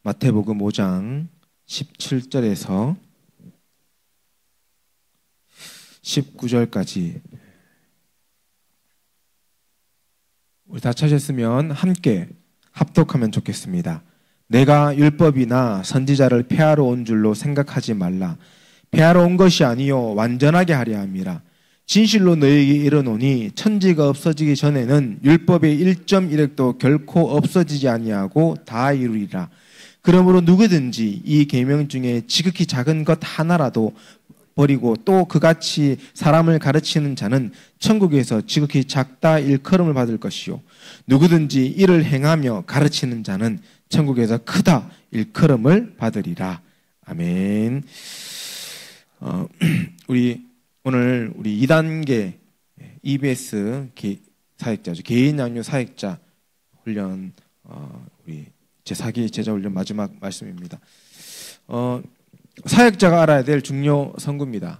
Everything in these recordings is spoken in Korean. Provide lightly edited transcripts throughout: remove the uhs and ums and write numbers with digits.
마태복음 5장 17절에서 19절까지 우리 다 찾았으면 함께 합독하면 좋겠습니다. 내가 율법이나 선지자를 폐하러 온 줄로 생각하지 말라. 폐하러 온 것이 아니요 완전하게 하려 함이라. 진실로 너희에게 이르노니 천지가 없어지기 전에는 율법의 1.1획도 결코 없어지지 아니하고 다 이루리라. 그러므로 누구든지 이 계명 중에 지극히 작은 것 하나라도 버리고 또 그같이 사람을 가르치는 자는 천국에서 지극히 작다 일컬음을 받을 것이요 누구든지 이를 행하며 가르치는 자는 천국에서 크다 일컬음을 받으리라. 아멘. 오늘 우리 2단계 EBS 사역자죠. 개인 양육 사역자 훈련 우리 제4기 제자 훈련 마지막 말씀입니다. 사역자가 알아야 될 중요 선구입니다.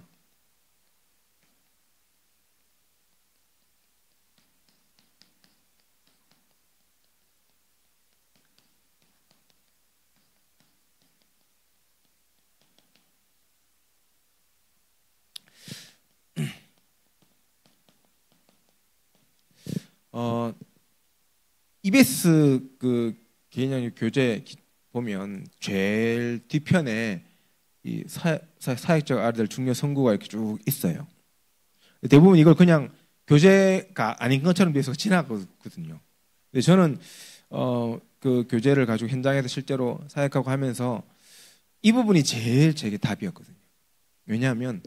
EBS 그 개인양육 교재 보면 제일 뒤편에 이 사역자가 알아야 될 중요 선구가 이렇게 쭉 있어요. 대부분 이걸 그냥 교재가 아닌 것처럼 돼서 지나거든요. 근데 저는 그 교재를 가지고 현장에서 실제로 사역하고 하면서 이 부분이 제일 제게 답이었거든요. 왜냐하면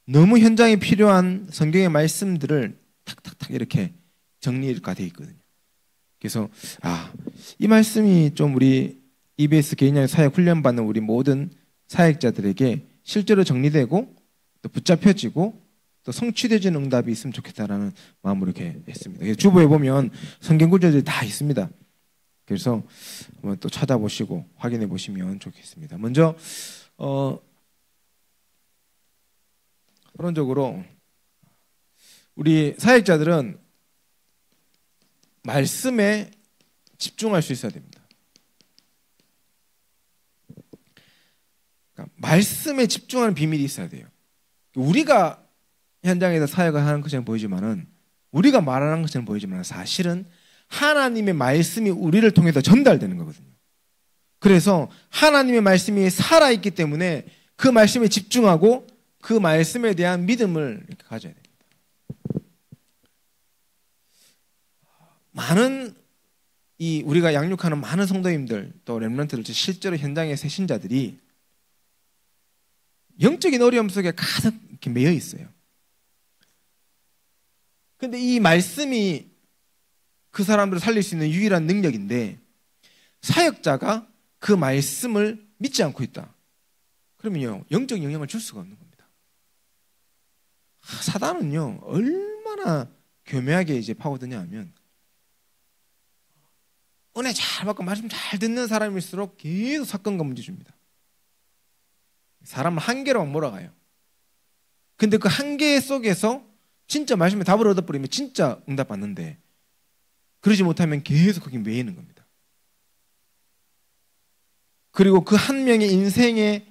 너무 현장에 필요한 성경의 말씀들을 탁탁탁 이렇게 정리가 돼 있거든요. 그래서 이 말씀이 좀 우리 EBS 개인양육 사역 훈련 받는 우리 모든 사역자들에게 실제로 정리되고 또 붙잡혀지고 또 성취되는 응답이 있으면 좋겠다라는 마음으로 이렇게 했습니다. 주보에 보면 성경 구절들이 다 있습니다. 그래서 한번 또 찾아보시고 확인해 보시면 좋겠습니다. 먼저 결론적으로 우리 사역자들은 말씀에 집중할 수 있어야 됩니다. 그러니까 말씀에 집중하는 비밀이 있어야 돼요. 우리가 현장에서 사역을 하는 것처럼 보이지만은 우리가 말하는 것처럼 보이지만 사실은 하나님의 말씀이 우리를 통해서 전달되는 거거든요. 그래서 하나님의 말씀이 살아있기 때문에 그 말씀에 집중하고 그 말씀에 대한 믿음을 이렇게 가져야 됩니다. 많은 우리가 양육하는 많은 성도님들 또 렘넌트들 실제로 현장의 새신자들이 영적인 어려움 속에 가득 이렇게 매여 있어요. 근데 이 말씀이 그 사람들을 살릴 수 있는 유일한 능력인데 사역자가 그 말씀을 믿지 않고 있다. 그러면요 영적 영향을 줄 수가 없는 겁니다. 사단은요 얼마나 교묘하게 이제 파고드냐 하면 은혜 잘 받고 말씀 잘 듣는 사람일수록 계속 사건과 문제 줍니다. 사람은 한계로 몰아가요. 근데 그 한계 속에서 진짜 말씀에 답을 얻어버리면 진짜 응답 받는데 그러지 못하면 계속 거기 매이는 겁니다. 그리고 그 한 명의 인생의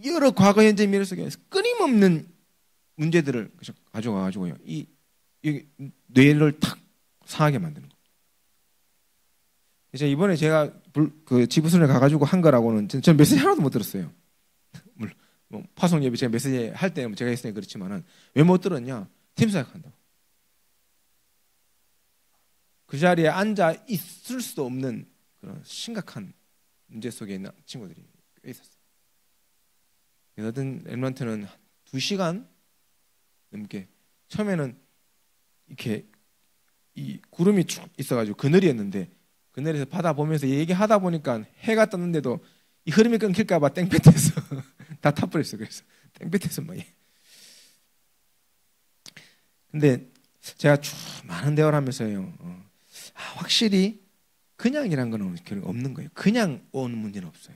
여러 과거, 현재, 미래 속에서 끊임없는 문제들을 가져가가지고요. 이 뇌를 탁 상하게 만드는 거예요. 그래서 이번에 제가 그 지부순에 가가지고 한 거라고는 저는 메시지 하나도 못 들었어요. 파송 예배 제가 메시지 할 때는 제가 했으니까 그렇지만은 왜 못 들었냐? 팀 사역한다고. 그 자리에 앉아 있을 수도 없는 그런 심각한 문제 속에 있는 친구들이 꽤 있었어요. 어떤 렘넌트는 2시간 넘게 처음에는 이렇게 이 구름이 쭉 있어가지고 그늘이었는데 그늘에서 바다 보면서 얘기하다 보니까 해가 떴는데도 이 흐름이 끊길까봐 땡볕에서 다 타버렸어. 그래서 땡볕에서 막. 근데 제가 쭉 많은 대화를 하면서요. 확실히 그냥이란 건 없는 거예요. 그냥 오는 문제는 없어요.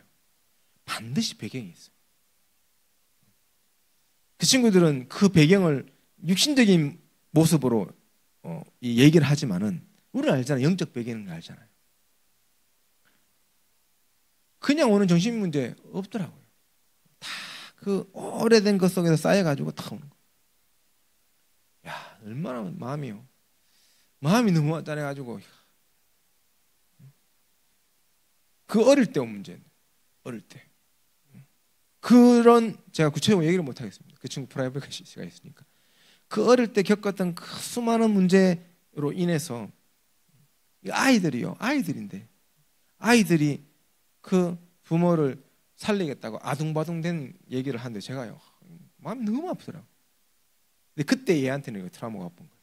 반드시 배경이 있어요. 그 친구들은 그 배경을 육신적인 모습으로 이 얘기를 하지만은 우리는 알잖아요. 영적 배경을 알잖아요. 그냥 오는 정신 문제 없더라고요. 다 그 오래된 것 속에서 쌓여가지고 다 오는 거예요. 야, 얼마나 마음이 너무 단단해가지고 그 어릴 때 온 문제는 어릴 때 그런 제가 구체적으로 얘기를 못 하겠습니다. 그 친구 프라이버시가 있으니까 그 어릴 때 겪었던 그 수많은 문제로 인해서 아이들인데 아이들이 그 부모를 살리겠다고 아둥바둥된 얘기를 하는데 제가요 마음이 너무 아프더라고요. 근데 그때 얘한테는 트라우마가 아픈 거예요.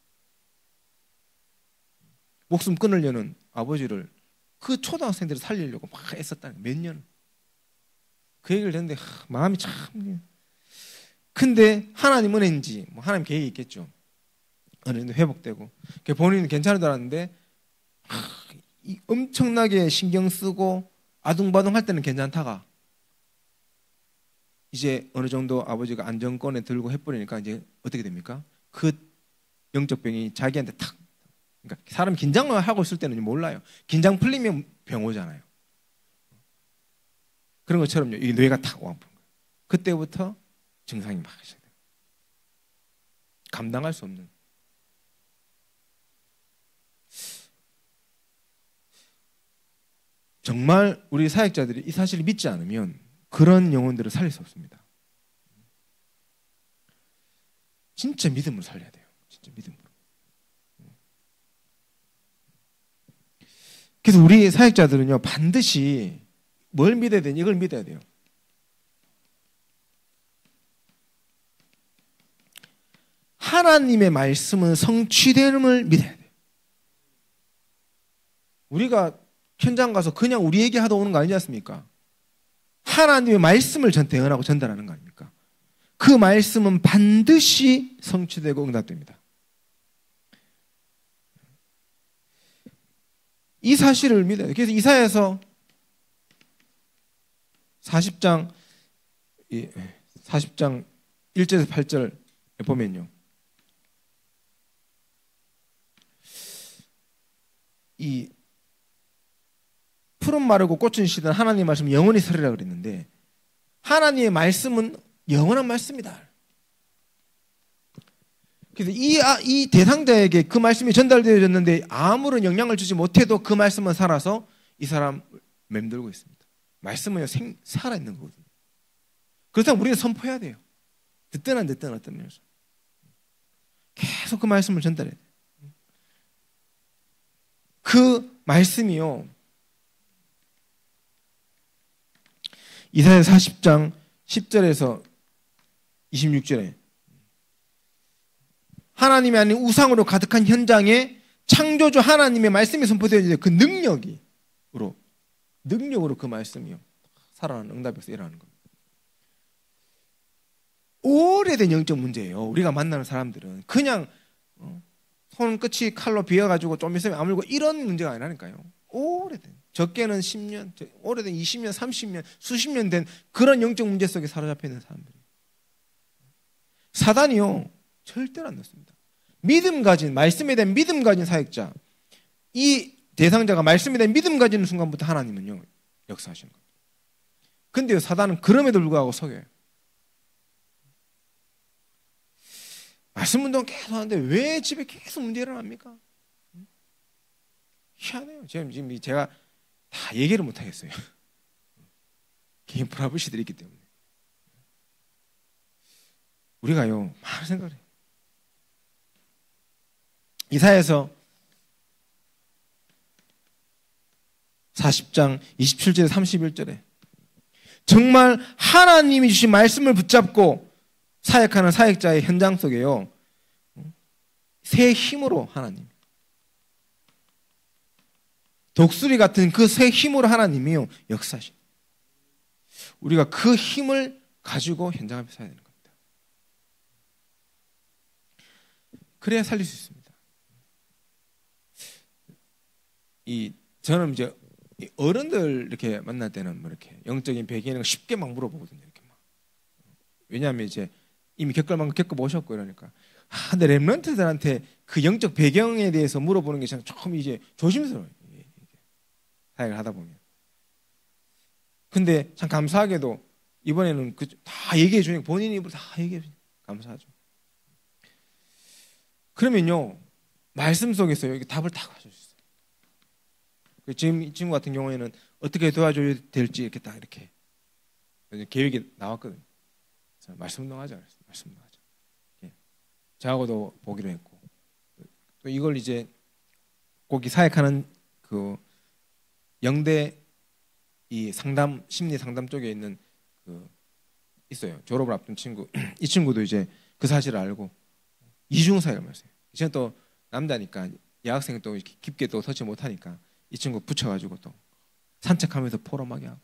목숨 끊으려는 아버지를 그 초등학생들을 살리려고 막 애썼다는 몇 년. 그 얘기를 듣는데 마음이 참. 근데 하나님 은혜인지 뭐 하나님 계획이 있겠죠. 어느 정도 회복되고 본인은 괜찮은 줄 알았는데 엄청나게 신경 쓰고 아둥바둥 할 때는 괜찮다가 이제 어느 정도 아버지가 안정권에 들고 해버리니까 이제 어떻게 됩니까? 그 영적 병이 자기한테 탁. 그러니까 사람 긴장을 하고 있을 때는 몰라요. 긴장 풀리면 병 오잖아요. 그런 것처럼요. 이 뇌가 탁 와. 그때부터 증상이 막 시작돼요. 감당할 수 없는. 정말 우리 사역자들이 이 사실을 믿지 않으면 그런 영혼들을 살릴 수 없습니다. 진짜 믿음으로 살려야 돼요. 진짜 믿음으로. 그래서 우리 사역자들은요 반드시 뭘 믿어야 되냐 이걸 믿어야 돼요. 하나님의 말씀은 성취됨을 믿어야 돼요. 우리가 현장 가서 그냥 우리 얘기하다 오는 거 아니지 않습니까? 하나님의 말씀을 대언하고 전달하는 거 아닙니까? 그 말씀은 반드시 성취되고 응답됩니다. 이 사실을 믿어야 돼요. 그래서 이사야서 40장 1절에서 8절에 보면요. 이 푸른 마르고 꽃은 시든 하나님의 말씀 영원히 서리라 그랬는데 하나님의 말씀은 영원한 말씀이다. 그래서 이 대상자에게 그 말씀이 전달되어졌는데 아무런 영향을 주지 못해도 그 말씀은 살아서 이 사람 맴돌고 있습니다. 말씀은 살아있는 거거든요. 그렇다면 우리는 선포해야 돼요. 듣든 안 듣든 어떤 면에서 계속 그 말씀을 전달해야 돼요. 그 말씀이요 이사야 40장 10절에서 26절에 하나님이 아닌 우상으로 가득한 현장에 창조주 하나님의 말씀이 선포되어지는 그 능력으로 그 말씀이요 살아나는 응답에서 일어나는 겁니다. 오래된 영적 문제예요. 우리가 만나는 사람들은 그냥 손끝이 칼로 비어가지고 좀 있으면 아물고 이런 문제가 아니라니까요. 오래된 적게는 10년, 오래된 20년, 30년, 수십 년 된 그런 영적 문제 속에 사로잡혀 있는 사람들이 사단이요 절대로 안 넣습니다. 믿음 가진 말씀에 대한 믿음 가진 사역자 이 대상자가 말씀에 대한 믿음 가지는 순간부터 하나님은요 역사하시는 겁니다. 근데요 사단은 그럼에도 불구하고 속여요. 말씀 운동 계속 하는데 왜 집에 계속 문제 일어납니까? 희한해요. 지금 제가 다 얘기를 못 하겠어요. 개인 프라이버시들이 있기 때문에 우리가요 많은 생각을 해요. 이사야서 40장 27절에 31절에 정말 하나님이 주신 말씀을 붙잡고 사역하는 사역자의 현장 속에요 새 힘으로 하나님 독수리 같은 그 새 힘으로 하나님이요 역사하신 우리가 그 힘을 가지고 현장 앞에 서야 되는 겁니다. 그래야 살릴 수 있습니다. 저는 이제 어른들 이렇게 만날 때는 뭐 이렇게 영적인 배경을 쉽게 막 물어보거든요. 이렇게 막. 왜냐하면 이제 이미 겪을 만큼 겪어보셨고 이러니까. 근데 렘넌트들한테 그 영적 배경에 대해서 물어보는 게 조금 이제 조심스러워요. 사역을 하다 보면. 근데 참 감사하게도 이번에는 다 얘기해 주니까 본인 입으로 다 얘기해 주니까 감사하죠. 그러면요, 말씀 속에서 여기 답을 다 가질 수 있어요. 지금 이 친구 같은 경우에는 어떻게 도와줘야 될지 이렇게 딱 이렇게 계획이 나왔거든요. 말씀 운동하자. 말씀 운동하자. 저하고도 보기로 했고, 또 이걸 이제 거기 사역하는 그 영대 이 상담 심리 상담 쪽에 있는 그 있어요. 졸업을 앞둔 친구. 이 친구도 이제 그 사실을 알고 이중사회를 말했어요. 저는 또 남자니까 여학생 또 깊게 또 터치 못하니까 이 친구 붙여가지고 또 산책하면서 포럼하게 하고,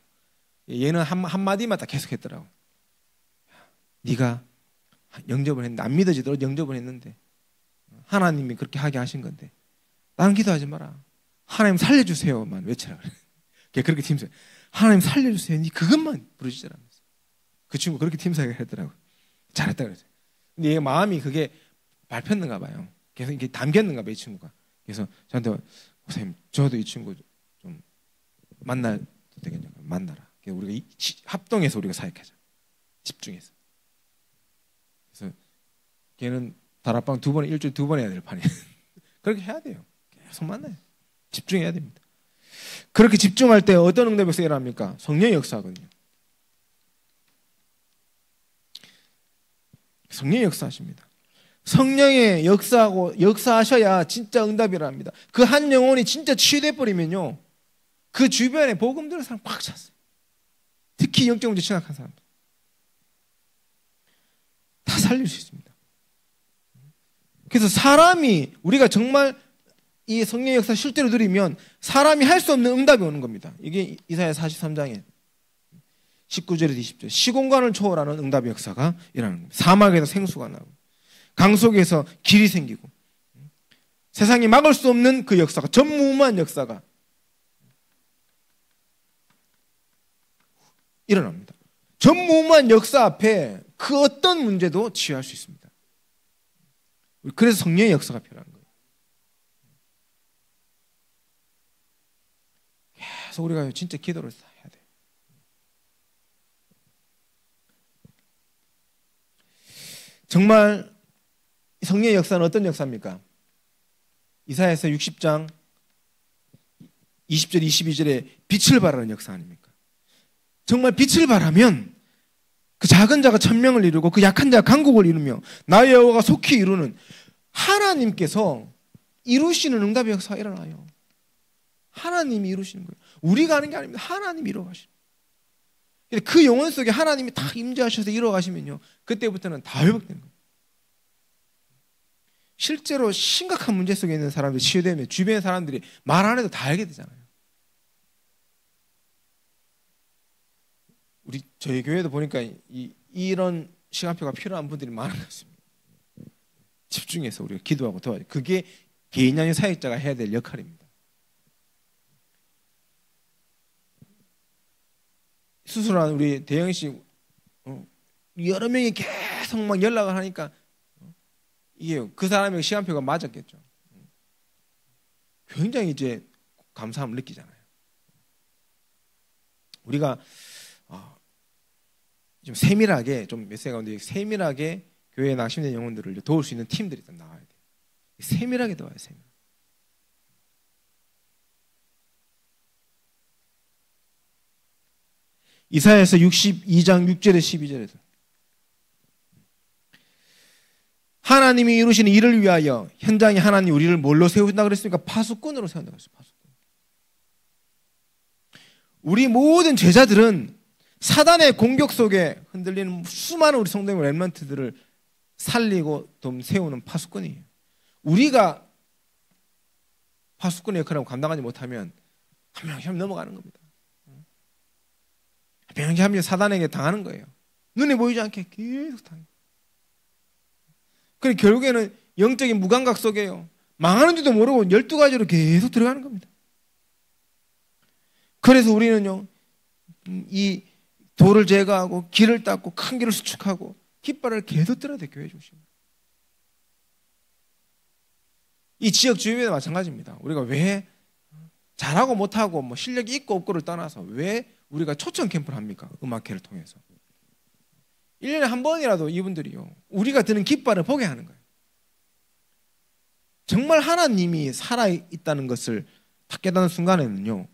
얘는 한 마디만 딱 계속했더라고. 네가 영접을 했는데 안 믿어지도록 영접을 했는데 하나님이 그렇게 하게 하신 건데 다른 기도하지 마라. 하나님 살려주세요만 외쳐라. 그렇게 팀사역. 하나님 살려주세요. 네 그것만 부르시더라면서. 그 친구 그렇게 팀사역을 했더라고. 잘했다 그랬어요. 근데 얘 마음이 그게 밟혔는가 봐요. 계속 이게 담겼는가 봐요, 이 친구가. 그래서 저한테 선생님, 저도 이 친구 좀 만나도 되겠냐고. 만나라. 우리가 합동해서 우리가 사역하자. 집중해서. 그래서 걔는 다락방 일주일에 2번 해야 될 판이에요. 그렇게 해야 돼요. 계속 만나요. 집중해야 됩니다. 그렇게 집중할 때 어떤 응답이 역사가 일어납니까? 성령의 역사거든요. 성령의 역사하십니다. 성령의 역사하셔야 진짜 응답이 일어납니다. 그 한 영혼이 진짜 치유돼 버리면요, 그 주변에 복음 들은 사람 꽉 찼어요. 특히 영적 문제 심각한 사람들 다 살릴 수 있습니다. 그래서 사람이 우리가 정말 이 성령의 역사 실제로 누리면 사람이 할 수 없는 응답이 오는 겁니다. 이게 이사야 43장에 19절에서 20절 시공간을 초월하는 응답의 역사가 일어나는 겁니다. 사막에서 생수가 나고 강 속에서 길이 생기고 세상이 막을 수 없는 그 역사가, 전무후무한 역사가 일어납니다. 전무후무한 역사 앞에 그 어떤 문제도 치유할 수 있습니다. 그래서 성령의 역사가 필요한 거예요. 계속 우리가 진짜 기도를 해야 돼요. 정말 성령의 역사는 어떤 역사입니까? 이사야서 60장 20절 22절에 빛을 발하는 역사 아닙니까? 정말 빛을 발하면 그 작은 자가 천명을 이루고 그 약한 자가 강국을 이루며 나의 여호와가 속히 이루는, 하나님께서 이루시는 응답의 역사가 일어나요. 하나님이 이루시는 거예요. 우리가 하는 게 아닙니다. 하나님이 이루어가십니다. 그 영혼 속에 하나님이 다 임재하셔서 이루어가시면요, 그때부터는 다 회복되는 거예요. 실제로 심각한 문제 속에 있는 사람들이 치유되면 주변의 사람들이 말 안 해도 다 알게 되잖아요. 저희 교회도 보니까 이런 시간표가 필요한 분들이 많은 것 같습니다. 집중해서 우리가 기도하고 도와줘. 그게 개인형의 사역자가 해야 될 역할입니다. 수술한 우리 대영 씨 여러 명이 계속 막 연락을 하니까 이게 그 사람의 시간표가 맞았겠죠. 굉장히 이제 감사함을 느끼잖아요. 우리가 좀 세밀하게, 좀 몇 세 가운데 세밀하게 교회에 낙심된 영혼들을 도울 수 있는 팀들이 좀 나와야 돼요. 세밀하게 도와요. 세밀. 이사야서 62장 6절에 12절에서 하나님이 이루시는 일을 위하여 현장에 하나님 우리를 뭘로 세우신다 그랬습니까? 파수꾼으로 세운다고 했어요. 파수꾼. 우리 모든 제자들은 사단의 공격 속에 흔들리는 수많은 우리 성도의 렘넌트들을 살리고 좀 세우는 파수꾼이에요. 우리가 파수꾼의 역할을 감당하지 못하면 한 명씩 한 명 넘어가는 겁니다. 한 명씩 한 명 사단에게 당하는 거예요. 눈에 보이지 않게 계속 당해요. 그래 결국에는 영적인 무감각 속에요. 망하는지도 모르고 12가지로 계속 들어가는 겁니다. 그래서 우리는요, 이 돌을 제거하고 길을 닦고 큰 길을 수축하고 깃발을 계속 들어야 돼요. 교회 중심. 이 지역 주민도 마찬가지입니다. 우리가 왜 잘하고 못하고 뭐 실력이 있고 없고를 떠나서 왜 우리가 초청 캠프를 합니까? 음악회를 통해서. 1년에 한 번이라도 이분들이요, 우리가 드는 깃발을 보게 하는 거예요. 정말 하나님이 살아있다는 것을 딱 깨닫는 순간에는요,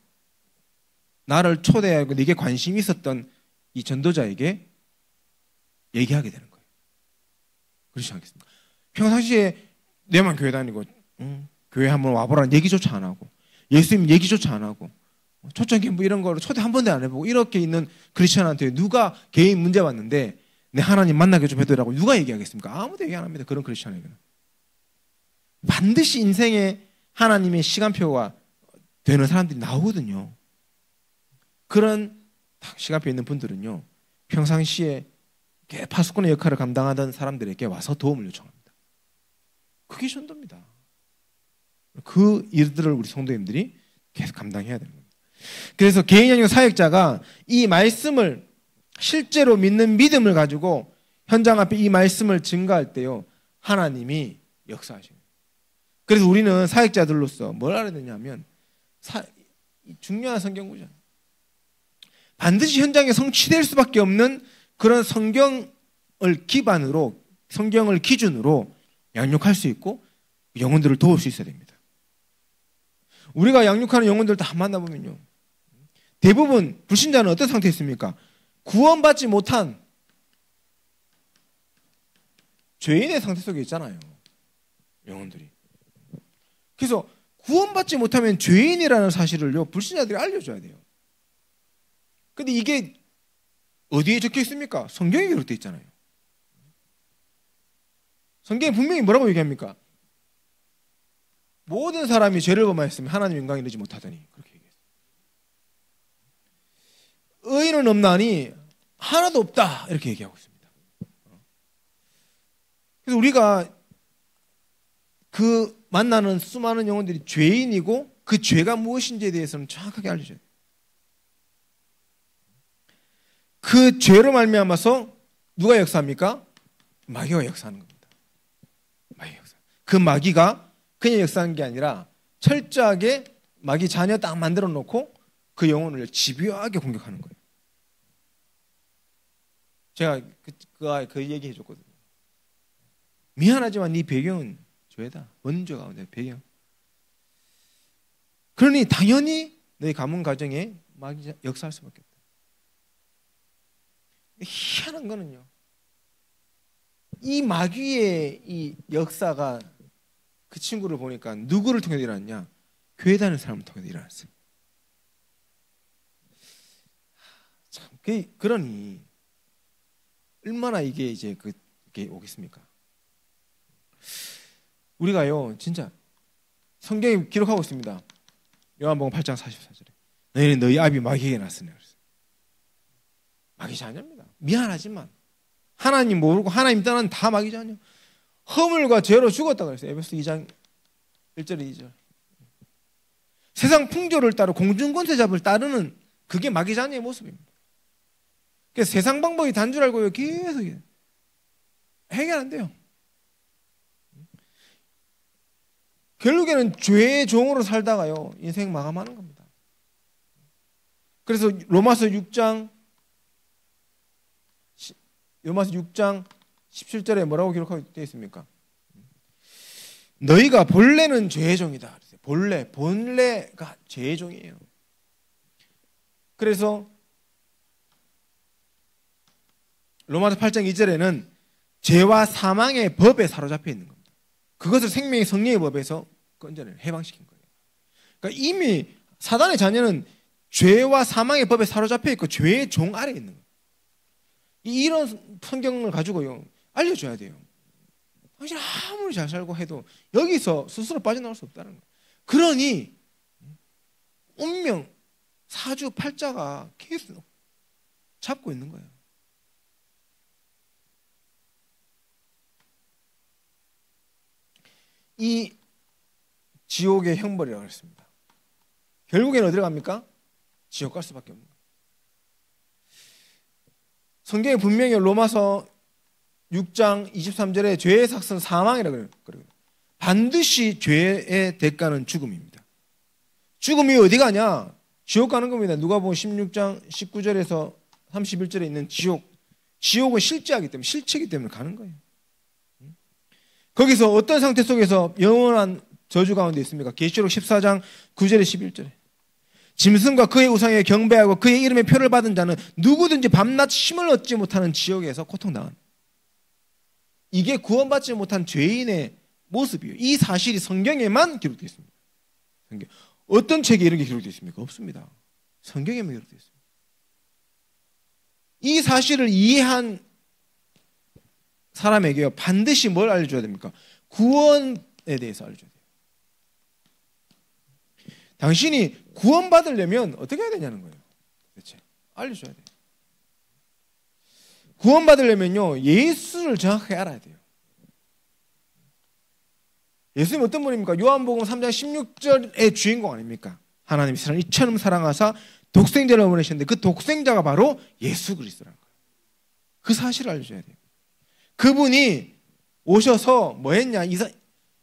나를 초대하고 네게 관심이 있었던 이 전도자에게 얘기하게 되는 거예요. 그렇지 않겠습니까? 평상시에 내만 교회 다니고 교회 한번 와보라는 얘기조차 안 하고, 예수님 얘기조차 안 하고, 초청 캠프 이런 거를 초대 한 번도 안 해보고 이렇게 있는 크리스천한테 누가 개인 문제 왔는데 내 하나님 만나게 좀 해드리라고 누가 얘기하겠습니까? 아무도 얘기 안 합니다. 그런 크리스천에게는. 반드시 인생에 하나님의 시간표가 되는 사람들이 나오거든요. 그런 시간표 있는 분들은요, 평상시에 파수꾼의 역할을 감당하던 사람들에게 와서 도움을 요청합니다. 그게 전도입니다. 그 일들을 우리 성도님들이 계속 감당해야 되는 겁니다. 그래서 개인형용 사역자가 이 말씀을 실제로 믿는 믿음을 가지고 현장 앞에 이 말씀을 증거할 때요, 하나님이 역사하십니다. 그래서 우리는 사역자들로서 뭘 알아야 되냐면, 중요한 성경 구절, 반드시 현장에 성취될 수밖에 없는 그런 성경을 기반으로, 성경을 기준으로 양육할 수 있고 영혼들을 도울 수 있어야 됩니다. 우리가 양육하는 영혼들 다 만나보면요, 대부분 불신자는 어떤 상태에 있습니까? 구원받지 못한 죄인의 상태 속에 있잖아요, 영혼들이. 그래서 구원받지 못하면 죄인이라는 사실을요, 불신자들이 알려줘야 돼요. 근데 이게 어디에 적혀 있습니까? 성경에 기록되어 있잖아요. 성경에 분명히 뭐라고 얘기합니까? 모든 사람이 죄를 범하였으면 하나님 영광에 이르지 못하더니, 그렇게 얘기했어요. 의인은 없나니 하나도 없다, 이렇게 얘기하고 있습니다. 그래서 우리가 그 만나는 수많은 영혼들이 죄인이고 그 죄가 무엇인지에 대해서는 정확하게 알려줘야 돼요. 그 죄로 말미암아서 누가 역사합니까? 마귀가 역사하는 겁니다. 마귀가 역사. 그 마귀가 그냥 역사하는 게 아니라 철저하게 마귀 자녀 딱 만들어 놓고 그 영혼을 집요하게 공격하는 거예요. 제가 그 얘기 해줬거든요. 미안하지만 네 배경은 죄다. 원죄가 내 배경. 그러니 당연히 너희 가문 가정에 마귀 역사할 수밖에 없다. 희한한 거는요, 이 마귀의 이 역사가 그 친구를 보니까 누구를 통해 일어났냐? 교회 다니는 사람을 통해 일어났어요. 참, 그러니 얼마나 이게 이제 그게 오겠습니까? 우리가요, 진짜 성경에 기록하고 있습니다. 요한복음 8장 44절에 너희는 너희 아비 마귀에게 났으니, 마귀 자녀입니다. 미안하지만 하나님 모르고 하나님 떠난 다 마귀 자녀. 허물과 죄로 죽었다고 했어요. 에베소 2장 1절 2절. 세상 풍조를 따르 공중권세잡을 따르는 그게 마귀 자녀의 모습입니다. 그래서 세상 방법이 단 줄 알고요, 계속 해결 안 돼요. 결국에는 죄의 종으로 살다가요, 인생 마감하는 겁니다. 그래서 로마서 6장 17절에 뭐라고 기록하고 되어 있습니까? 너희가 본래는 죄의 종이다. 본래가 죄의 종이에요. 그래서 로마서 8장 2절에는 죄와 사망의 법에 사로잡혀 있는 겁니다. 그것을 생명의 성령의 법에서 건져내 해방시킨 거예요. 그러니까 이미 사단의 자녀는 죄와 사망의 법에 사로잡혀 있고 죄의 종 아래에 있는 거예요. 이런 성경을 가지고요, 알려줘야 돼요. 당신 아무리 잘 살고 해도 여기서 스스로 빠져나올 수 없다는 거예요. 그러니 운명, 사주, 팔자가 계속 잡고 있는 거예요. 이 지옥의 형벌이라고 했습니다. 결국에는 어디로 갑니까? 지옥 갈 수밖에 없는 거예요. 성경에 분명히 로마서 6장 23절에 죄의 삭은 사망이라고 그래요. 반드시 죄의 대가는 죽음입니다. 죽음이 어디 가냐? 지옥 가는 겁니다. 누가복음 16장 19절에서 31절에 있는 지옥은 실제하기 때문에, 실체이기 때문에 가는 거예요. 거기서 어떤 상태 속에서 영원한 저주 가운데 있습니까? 계시록 14장 9절에 11절에 짐승과 그의 우상에 경배하고 그의 이름의 표를 받은 자는 누구든지 밤낮 쉼을 얻지 못하는 지옥에서 고통당한, 이게 구원받지 못한 죄인의 모습이에요. 이 사실이 성경에만 기록되어 있습니다. 성경. 어떤 책에 이런 게 기록되어 있습니까? 없습니다. 성경에만 기록되어 있습니다. 이 사실을 이해한 사람에게요, 반드시 뭘 알려줘야 됩니까? 구원에 대해서 알려줘야 돼요. 당신이 구원받으려면 어떻게 해야 되냐는 거예요. 대체 알려줘야 돼요. 구원받으려면요, 예수를 정확하게 알아야 돼요. 예수님 어떤 분입니까? 요한복음 3장 16절의 주인공 아닙니까? 하나님이 세상을 이처럼 사랑하사 독생자를 보내셨는데 그 독생자가 바로 예수 그리스도라는 거예요. 그 사실을 알려줘야 돼요. 그분이 오셔서 뭐 했냐?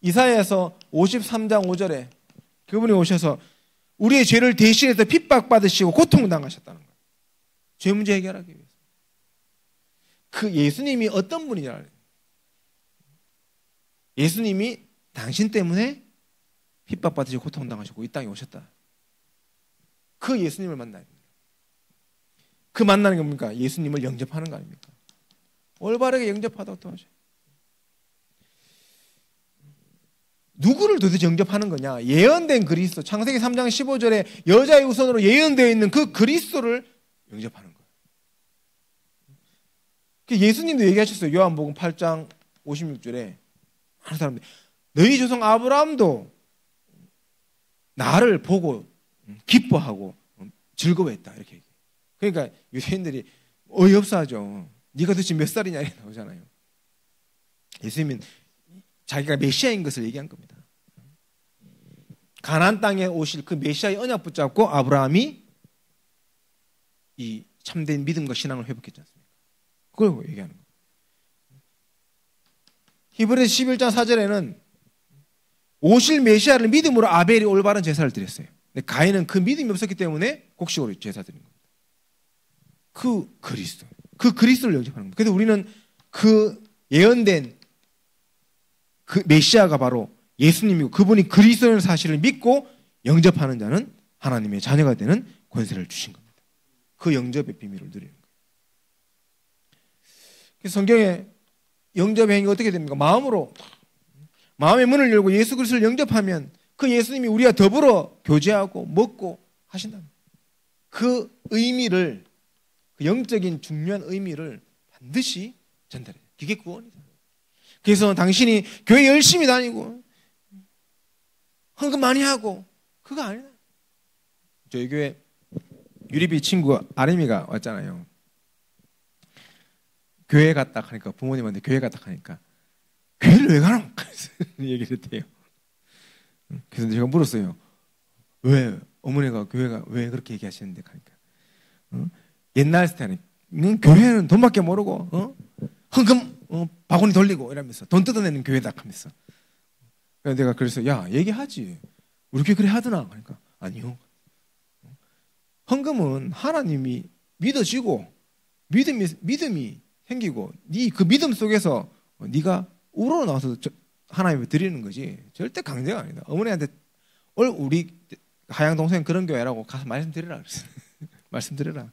이사야서 53장 5절에 그분이 오셔서 우리의 죄를 대신해서 핍박받으시고 고통당하셨다는 거예요. 죄 문제 해결하기 위해서. 그 예수님이 어떤 분이냐? 예수님이 당신 때문에 핍박받으시고 고통당하시고 이 땅에 오셨다. 그 예수님을 만나야 됩니다. 그 만나는 게 뭡니까? 예수님을 영접하는 거 아닙니까? 올바르게 영접하도록 도와줘요. 누구를 도대체 영접하는 거냐? 예언된 그리스도, 창세기 3장 15절에 여자의 우선으로 예언되어 있는 그 그리스도를 영접하는 거예요. 예수님도 얘기하셨어요. 요한복음 8장 56절에 많은 사람들이 너희 조상 아브라함도 나를 보고 기뻐하고 즐거워했다, 이렇게 얘기해요. 그러니까 유대인들이 어이없어하죠. 네가 도대체 몇 살이냐 이렇게 나오잖아요. 예수님은 자기가 메시아인 것을 얘기한 겁니다. 가나안 땅에 오실 그 메시아의 언약 붙잡고 아브라함이 이 참된 믿음과 신앙을 회복했지 않습니까? 그걸 얘기하는 거예요. 히브리서 11장 4절에는 오실 메시아를 믿음으로 아벨이 올바른 제사를 드렸어요. 근데 가인은 그 믿음이 없었기 때문에 곡식으로 제사 드린 겁니다. 그 그리스도를 영접하는 겁니다. 그래서 우리는 그 예언된 그 메시아가 바로 예수님이고 그분이 그리스도라는 사실을 믿고 영접하는 자는 하나님의 자녀가 되는 권세를 주신 겁니다. 그 영접의 비밀을 누리는 거예요. 그래서 성경에 영접의 행위가 어떻게 됩니까? 마음의 문을 열고 예수 그리스도를 영접하면 그 예수님이 우리와 더불어 교제하고 먹고 하신다는 그 의미를, 그 영적인 중요한 의미를 반드시 전달해요. 그게 구원이다. 그래서 당신이 교회 열심히 다니고 헌금 많이 하고 그거 아니다. 저희 교회 유리비 친구 아림이가 왔잖아요. 교회 갔다 하니까 부모님한테 교회 갔다 하니까 교회를 왜 가노? 얘기를 했대요. 그래서 제가 물었어요. 왜 어머니가 교회가 왜 그렇게 얘기하시는데 하니까 옛날 스타일은 교회는 돈밖에 모르고 헌금 바구니 돌리고 이러면서 돈 뜯어내는 교회다 하면서. 그래서 내가 그래서 야 얘기하지. 우리 교회 그래 하더나. 그러니까 아니요. 헌금은 하나님이 믿어지고 믿음이 생기고 네 그 믿음 속에서 네가 우러러 나와서 하나님을 드리는 거지 절대 강제가 아니다. 어머니한테 우리 하양 동생 그런 교회라고 가서 말씀드리라 그랬어. 말씀드리라.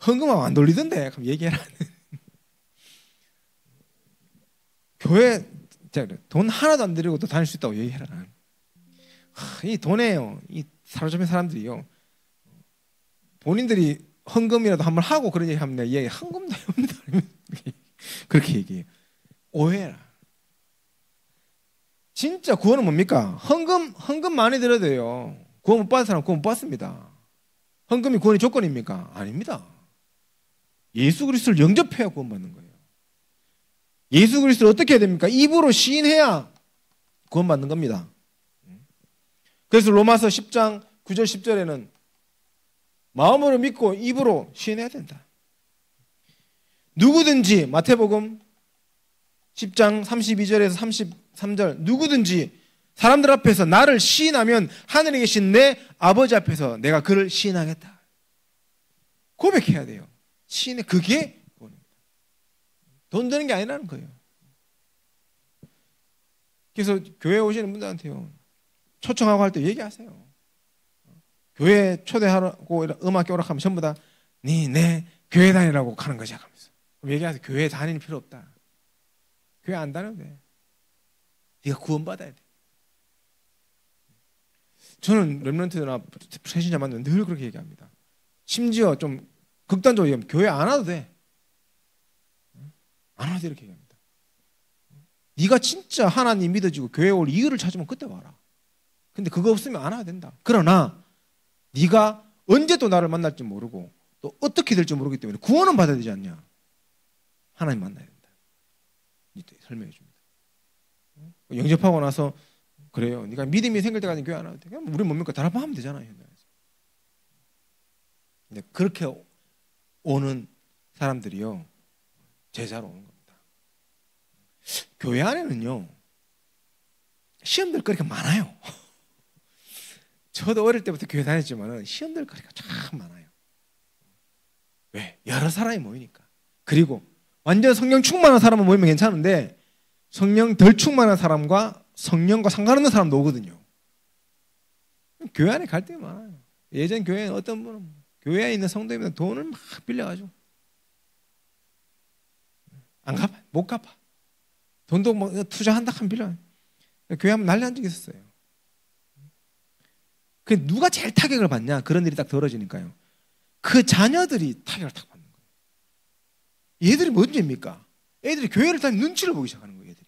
헌금하면 안 돌리던데. 그럼 얘기해라. 교회 돈 하나도 안 드리고 또 다닐 수 있다고 얘기해라. 이 돈에요. 이 사로잡힌 사람들이요. 본인들이 헌금이라도 한번 하고 그런 얘기 하면 내가 얘기 헌금도 없는다. 그렇게 얘기해요. 오해라. 진짜 구원은 뭡니까? 헌금 많이 드려야 돼요. 구원 못 받은 사람은 구원 못 받습니다. 헌금이 구원의 조건입니까? 아닙니다. 예수 그리스도를 영접해야 구원받는 거예요. 예수 그리스도를 어떻게 해야 됩니까? 입으로 시인해야 구원받는 겁니다. 그래서 로마서 10장 9절 10절에는 마음으로 믿고 입으로 시인해야 된다. 누구든지 마태복음 10장 32절에서 33절 누구든지 사람들 앞에서 나를 시인하면 하늘에 계신 내 아버지 앞에서 내가 그를 시인하겠다. 고백해야 돼요. 시인의 그게 돈 드는 게 아니라는 거예요. 그래서 교회 오시는 분들한테요, 초청하고 할 때 얘기하세요. 교회 초대하고 음악 오락하면 전부 다 네 교회 다니라고 가는 거지 하면서 얘기하세요. 교회 다니는 필요 없다. 교회 안 다녀도 돼. 네가 구원받아야 돼. 저는 렘넌트나 새신자 만나면 늘 그렇게 얘기합니다. 심지어 좀 극단적으로 얘기하면 교회 안 와도 돼. 안 와도 돼 이렇게 얘기합니다. 네가 진짜 하나님 믿어지고 교회 올 이유를 찾으면 그때 와라. 근데 그거 없으면 안 와야 된다. 그러나 네가 언제 또 나를 만날지 모르고 또 어떻게 될지 모르기 때문에 구원은 받아야 되지 않냐. 하나님 만나야 된다. 설명해 줍니다. 영접하고 나서 그래요. 네가 믿음이 생길 때까지 교회 안 와도 돼. 우리 뭡니까? 다락방 하면 되잖아요. 현장에서. 근데 그렇게 오는 사람들이요, 제자로 오는 겁니다. 교회 안에는요, 시험들 거리가 많아요. 저도 어릴 때부터 교회 다녔지만 시험들 거리가 참 많아요. 왜? 여러 사람이 모이니까. 그리고 완전 성령 충만한 사람은 모이면 괜찮은데 성령 덜 충만한 사람과 성령과 상관없는 사람도 오거든요. 교회 안에 갈등이 많아요. 예전 교회는 어떤 분은 교회에 있는 성도님들 돈을 막 빌려가지고 안 갚아, 못 갚아. 돈도 뭐 투자한다 하면 빌려. 교회 한번 난리 난 적이 있었어요. 그 누가 제일 타격을 받냐? 그런 일이 딱 벌어지니까요. 그 자녀들이 타격을 딱 받는 거예요. 얘들이 뭔 죄입니까? 애들이 교회를 다니면 눈치를 보기 시작하는 거예요. 애들이.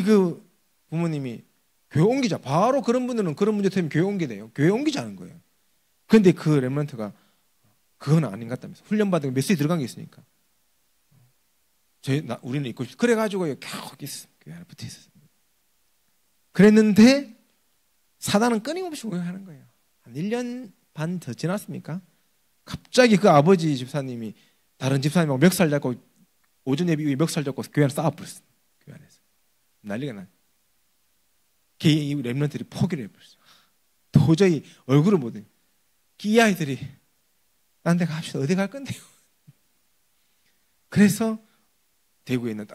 그 부모님이 교회 옮기자. 바로 그런 분들은 그런 문제 때문에 교회 옮기대요. 교회 옮기자는 거예요. 그런데 그 렘넌트가 그건 아닌 것 같다면서 훈련받은 메시지 들어간 게 있으니까 우리는 있고 싶어. 그래가지고 겨우 교회 안에 붙어 있었어요. 그랬는데 사단은 끊임없이 오해하는 거예요. 한 1년 반 더 지났습니까? 갑자기 그 아버지 집사님이 다른 집사님하고 멱살 잡고 오전 예비 이후에 멱살 잡고 교회 안에 싸워버렸어요. 교회 안에서. 난리가 나요. 이 렘넌트들이 포기를 해버렸어요. 도저히 얼굴을 못 해요. 이 아이들이 딴 데 갑시다. 어디 갈 건데요? 그래서 대구에 있는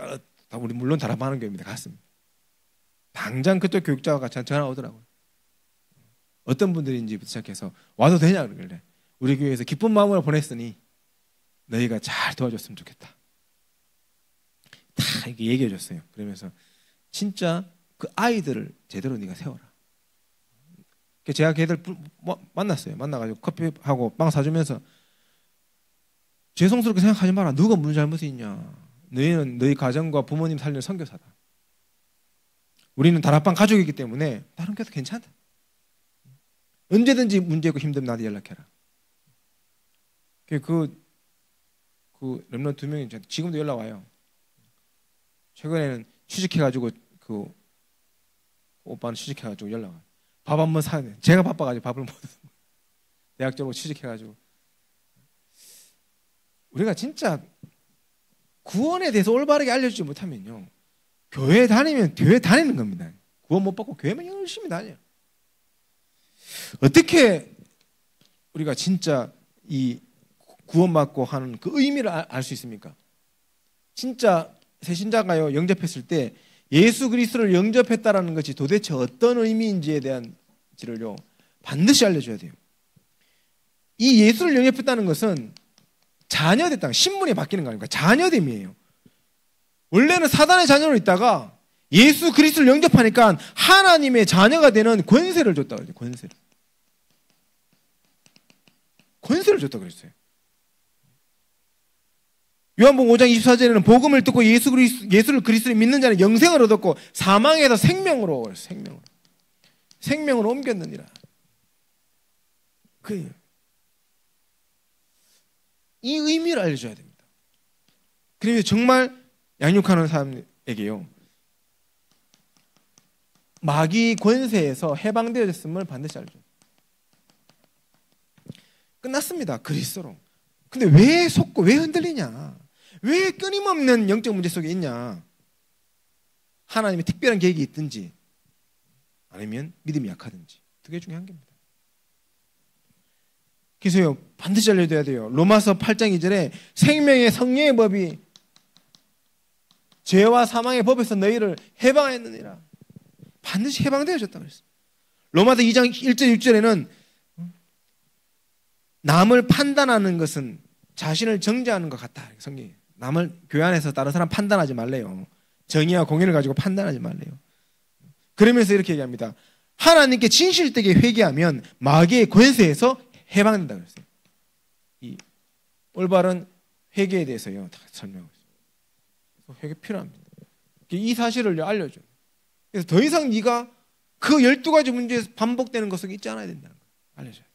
우리 물론 다락방하는 교회입니다. 갔습니다. 당장 그쪽 교육자가 같이 전화 오더라고요. 어떤 분들인지부터 시작해서 와도 되냐 그러길래 우리 교회에서 기쁜 마음으로 보냈으니 너희가 잘 도와줬으면 좋겠다. 다 이렇게 얘기해 줬어요. 그러면서 진짜 그 아이들을 제대로 네가 세워라. 제가 걔들 만났어요. 만나가지고 커피하고 빵 사주면서 죄송스럽게 생각하지 마라. 누가 무슨 잘못이 있냐. 너희는 너희 가정과 부모님 살리는 선교사다. 우리는 다락방 가족이기 때문에 다른 교회도 괜찮다. 언제든지 문제 있고 힘들면 나한테 연락해라. 그 렘넌트 2명이 지금도 연락 와요. 최근에는 취직해가지고 그 오빠는 취직해가지고 연락 와요. 밥 한번 사야 돼. 제가 바빠가지고 밥을 못 대학적으로 취직해가지고 우리가 진짜 구원에 대해서 올바르게 알려주지 못하면요, 교회 다니면 교회 다니는 겁니다. 구원 못 받고 교회만 열심히 다녀요. 어떻게 우리가 진짜 이 구원받고 하는 그 의미를 알 수 있습니까? 진짜 새신자가요 영접했을 때 예수 그리스도를 영접했다라는 것이 도대체 어떤 의미인지에 대한지를요 반드시 알려줘야 돼요. 이 예수를 영접했다는 것은 자녀됐다, 신분이 바뀌는 거 아닙니까? 자녀됨이에요. 원래는 사단의 자녀로 있다가 예수 그리스도를 영접하니까 하나님의 자녀가 되는 권세를 줬다 그러죠. 권세를 줬다 그랬어요. 요한복음 5장 24절에는 복음을 듣고 예수를 그리스도를 믿는 자는 영생을 얻었고 사망에서 생명으로 옮겼느니라. 이 의미를 알려줘야 됩니다. 그래서 정말 양육하는 사람에게요, 마귀 권세에서 해방되어졌음을 반드시 알려줘요. 끝났습니다. 그리스도로. 근데 왜 속고 왜 흔들리냐? 왜 끊임없는 영적 문제 속에 있냐? 하나님의 특별한 계획이 있든지 아니면 믿음이 약하든지 두 개 중에 한 개입니다. 그래서요 반드시 알려줘야 돼요. 로마서 8장 2절에 생명의 성령의 법이 죄와 사망의 법에서 너희를 해방하였느니라. 반드시 해방되어졌다고 그랬어요. 로마서 2장 1절 6절에는 남을 판단하는 것은 자신을 정죄하는 것 같다. 성경이 남을 교회 안에서 다른 사람 판단하지 말래요. 정의와 공의를 가지고 판단하지 말래요. 그러면서 이렇게 얘기합니다. 하나님께 진실되게 회개하면 마귀의 권세에서 해방된다 그랬어요. 이 올바른 회개에 대해서요 다 설명하고 있어요. 회개 필요합니다. 이 사실을 알려줘요. 그래서 더 이상 네가 그 12가지 문제에서 반복되는 것을 잊지 않아야 된다는 거예요. 알려줘요.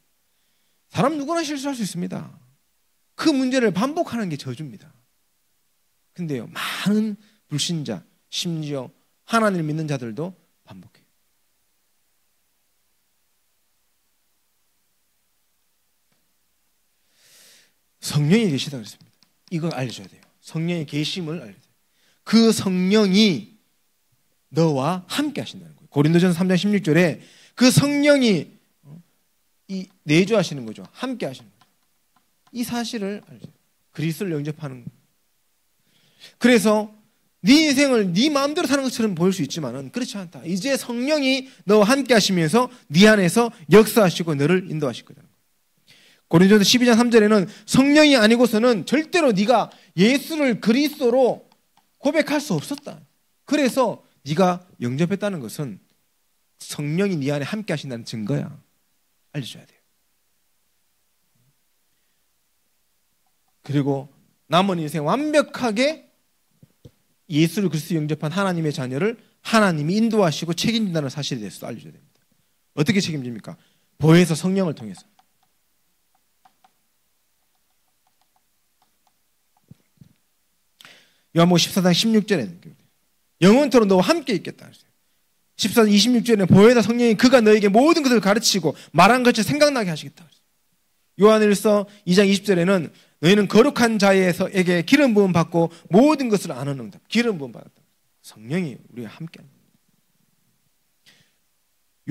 사람 누구나 실수할 수 있습니다. 그 문제를 반복하는 게 저주입니다. 근데요 많은 불신자 심지어 하나님을 믿는 자들도 반복해요. 성령이 계시다 그랬습니다. 이거 알려줘야 돼요. 성령의 계심을 알려줘야 돼요. 그 성령이 너와 함께 하신다는 거예요. 고린도전서 3장 16절에 그 성령이 이 내주하시는 거죠. 함께 하시는 거죠. 이 사실을 알죠. 그리스도를 영접하는 거예요. 그래서 네 인생을 네 마음대로 사는 것처럼 보일 수 있지만은 그렇지 않다. 이제 성령이 너와 함께 하시면서 네 안에서 역사하시고 너를 인도하실 거다. 고린도전서 12장 3절에는 성령이 아니고서는 절대로 네가 예수를 그리스도로 고백할 수 없었다. 그래서 네가 영접했다는 것은 성령이 네 안에 함께 하신다는 증거야. 알려줘야 돼요. 그리고 남은 인생 완벽하게 예수를 그리스도 영접한 하나님의 자녀를 하나님이 인도하시고 책임진다는 사실에 대해서도 알려줘야 됩니다. 어떻게 책임집니까? 보혜사 성령을 통해서. 요한복음 14장 16절에 영원토록 너와 함께 있겠다. 14장 26절에 보혜사 성령이 그가 너에게 모든 것을 가르치고 말한 것을 생각나게 하시겠다. 요한일서 2장 20절에는 너희는 거룩한 자에게 기름 부음 받고 모든 것을 아는 응답. 기름 부음 받았다. 성령이 우리와 함께합니다.